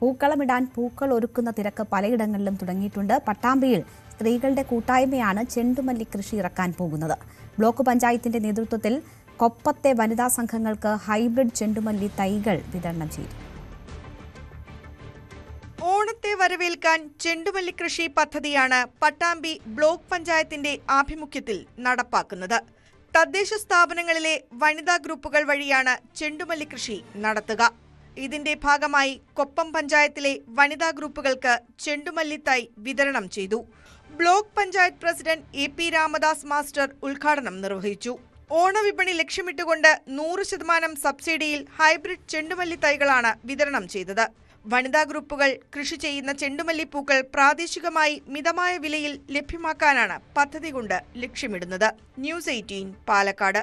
[SPEAKER 1] പൂക്കളമിടാൻ പൂക്കൾ ഒരുക്കുന്ന തിരക്ക് പലയിടങ്ങളിലും തുടങ്ങിയിട്ടുണ്ട്. പട്ടാമ്പിയിൽ സ്ത്രീകളുടെ കൂട്ടായ്മയാണ് ചെണ്ടുമല്ലി കൃഷി ഇറക്കാൻ പോകുന്നത്. ബ്ലോക്ക് പഞ്ചായത്തിന്റെ നേതൃത്വത്തിൽ കൊപ്പത്തെ വനിതാ സംഘങ്ങൾക്ക് ഹൈബ്രിഡ് ചെണ്ടുമല്ലി തൈകൾ വിതരണം ചെയ്തു.
[SPEAKER 22] ഓണത്തെ വരവേൽക്കാൻ ചെണ്ടുമല്ലി കൃഷി പദ്ധതിയാണ് പട്ടാമ്പി ബ്ലോക്ക് പഞ്ചായത്തിന്റെ ആഭിമുഖ്യത്തിൽ നടപ്പാക്കുന്നത്. തദ്ദേശ സ്ഥാപനങ്ങളിലെ വനിതാ ഗ്രൂപ്പുകൾ വഴിയാണ് ചെണ്ടുമല്ലി കൃഷി നടത്തുക. ഇതിന്റെ ഭാഗമായി കൊപ്പം പഞ്ചായത്തിലെ വനിതാ ഗ്രൂപ്പുകൾക്ക് ചെണ്ടുമല്ലി തൈ വിതരണം ചെയ്തു. Block panchayat president AP Ramadas master ഉദ്ഘാടനം നിർവഹിച്ചു. ഓണവിപണി ലക്ഷ്യമിട്ടുകൊണ്ട് 100% സബ്സിഡിയിൽ ഹൈബ്രിഡ് ചെണ്ടുമല്ലി തൈകളാണ് വിതരണം ചെയ്തത്. വനിതാ ഗ്രൂപ്പുകൾ കൃഷി ചെയ്യുന്ന ചെണ്ടുമല്ലിപ്പൂക്കൾ പ്രാദേശികമായി മിതമായ വിലയിൽ ലഭ്യമാക്കാനാണ് പദ്ധതി കൊണ്ട് ലക്ഷ്യമിടുന്നത്. ന്യൂസ് 18 പാലക്കാട്.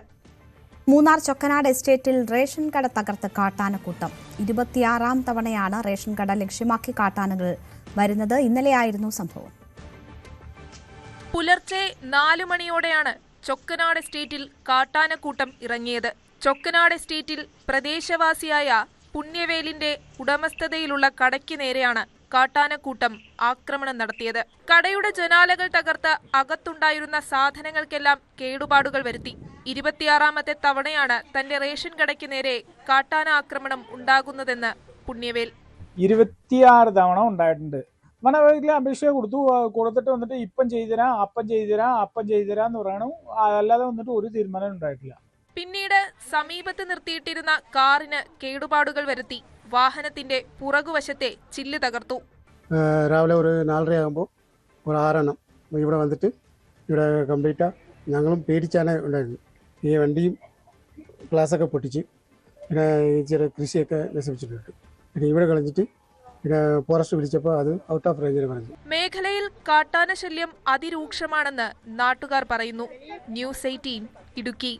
[SPEAKER 1] മൂന്നാർ ചൊക്കനാട് എസ്റ്റേറ്റിൽ റേഷൻ കട തകർത്ത് കാട്ടാനക്കൂട്ടം. 26ാം തവണയാണ് റേഷൻ കട ലക്ഷ്യമാക്കി കാട്ടാനകൾ വരുന്നത്. ഇന്നലെയായിരുന്നു സംഭവം.
[SPEAKER 2] പുലർച്ചെ 4 മണിയോടെയാണ് ചൊക്കനാട് എസ്റ്റേറ്റിൽ കാട്ടാനക്കൂട്ടം ഇറങ്ങിയത്. ചൊക്കനാട് എസ്റ്റേറ്റിൽ പ്രദേശവാസിയായ പുണ്യവേലിന്റെ ഉടമസ്ഥതയിലുള്ള കടയ്ക്ക് നേരെയാണ് കാട്ടാനക്കൂട്ടം ആക്രമണം നടത്തിയത്. കടയുടെ ജനാലകൾ തകർത്ത് അകത്തുണ്ടായിരുന്ന സാധനങ്ങൾക്കെല്ലാം കേടുപാടുകൾ വരുത്തി. 26ാമത്തെ തവണയാണ് തന്റെ റേഷൻ കടയ്ക്ക് നേരെ കാട്ടാന ആക്രമണം ഉണ്ടാകുന്നതെന്ന് പുണ്യവേൽ.
[SPEAKER 4] 26 തവണ ഉണ്ടായിട്ടുണ്ട്. വീട്ടിൽ അപേക്ഷ കൊടുത്തിട്ട് വന്നിട്ട് ഇപ്പം ചെയ്തുതരാം, അപ്പം ചെയ്തുതരാന്ന് പറയണം. അല്ലാതെ വന്നിട്ട് ഒരു തീരുമാനം ഉണ്ടായിട്ടില്ല.
[SPEAKER 2] പിന്നീട് സമീപത്ത് നിർത്തിയിട്ടിരുന്ന കാറിന് കേടുപാടുകൾ വരുത്തി. വാഹനത്തിന്റെ പുറകുവശത്തെ ചില്ല് തകർത്തു.
[SPEAKER 23] രാവിലെ ഒരു 4:30 ആകുമ്പോൾ ഒരു 6 എണ്ണം ഇവിടെ വന്നിട്ട് ഇവിടെ കംപ്ലീറ്റ് ഞങ്ങളും പേടിച്ചാണ് ഉണ്ടായിരുന്നു. ഈ വണ്ടിയും ഗ്ലാസ്സൊക്കെ പൊട്ടിച്ച് പിന്നെ ചെറിയ കൃഷിയൊക്കെ നശിപ്പിച്ചിട്ടുണ്ട്. പിന്നെ ഇവിടെ കളഞ്ഞിട്ട് പിന്നെ ഫോറസ്റ്റ് വിളിച്ചപ്പോൾ അത് ഔട്ട് ഓഫ് റേഞ്ചിന് പറഞ്ഞു.
[SPEAKER 2] മേഖലയിൽ കാട്ടാന ശല്യം അതിരൂക്ഷമാണെന്ന് നാട്ടുകാർ പറയുന്നു. ന്യൂസ് 18 ഇടുക്കി.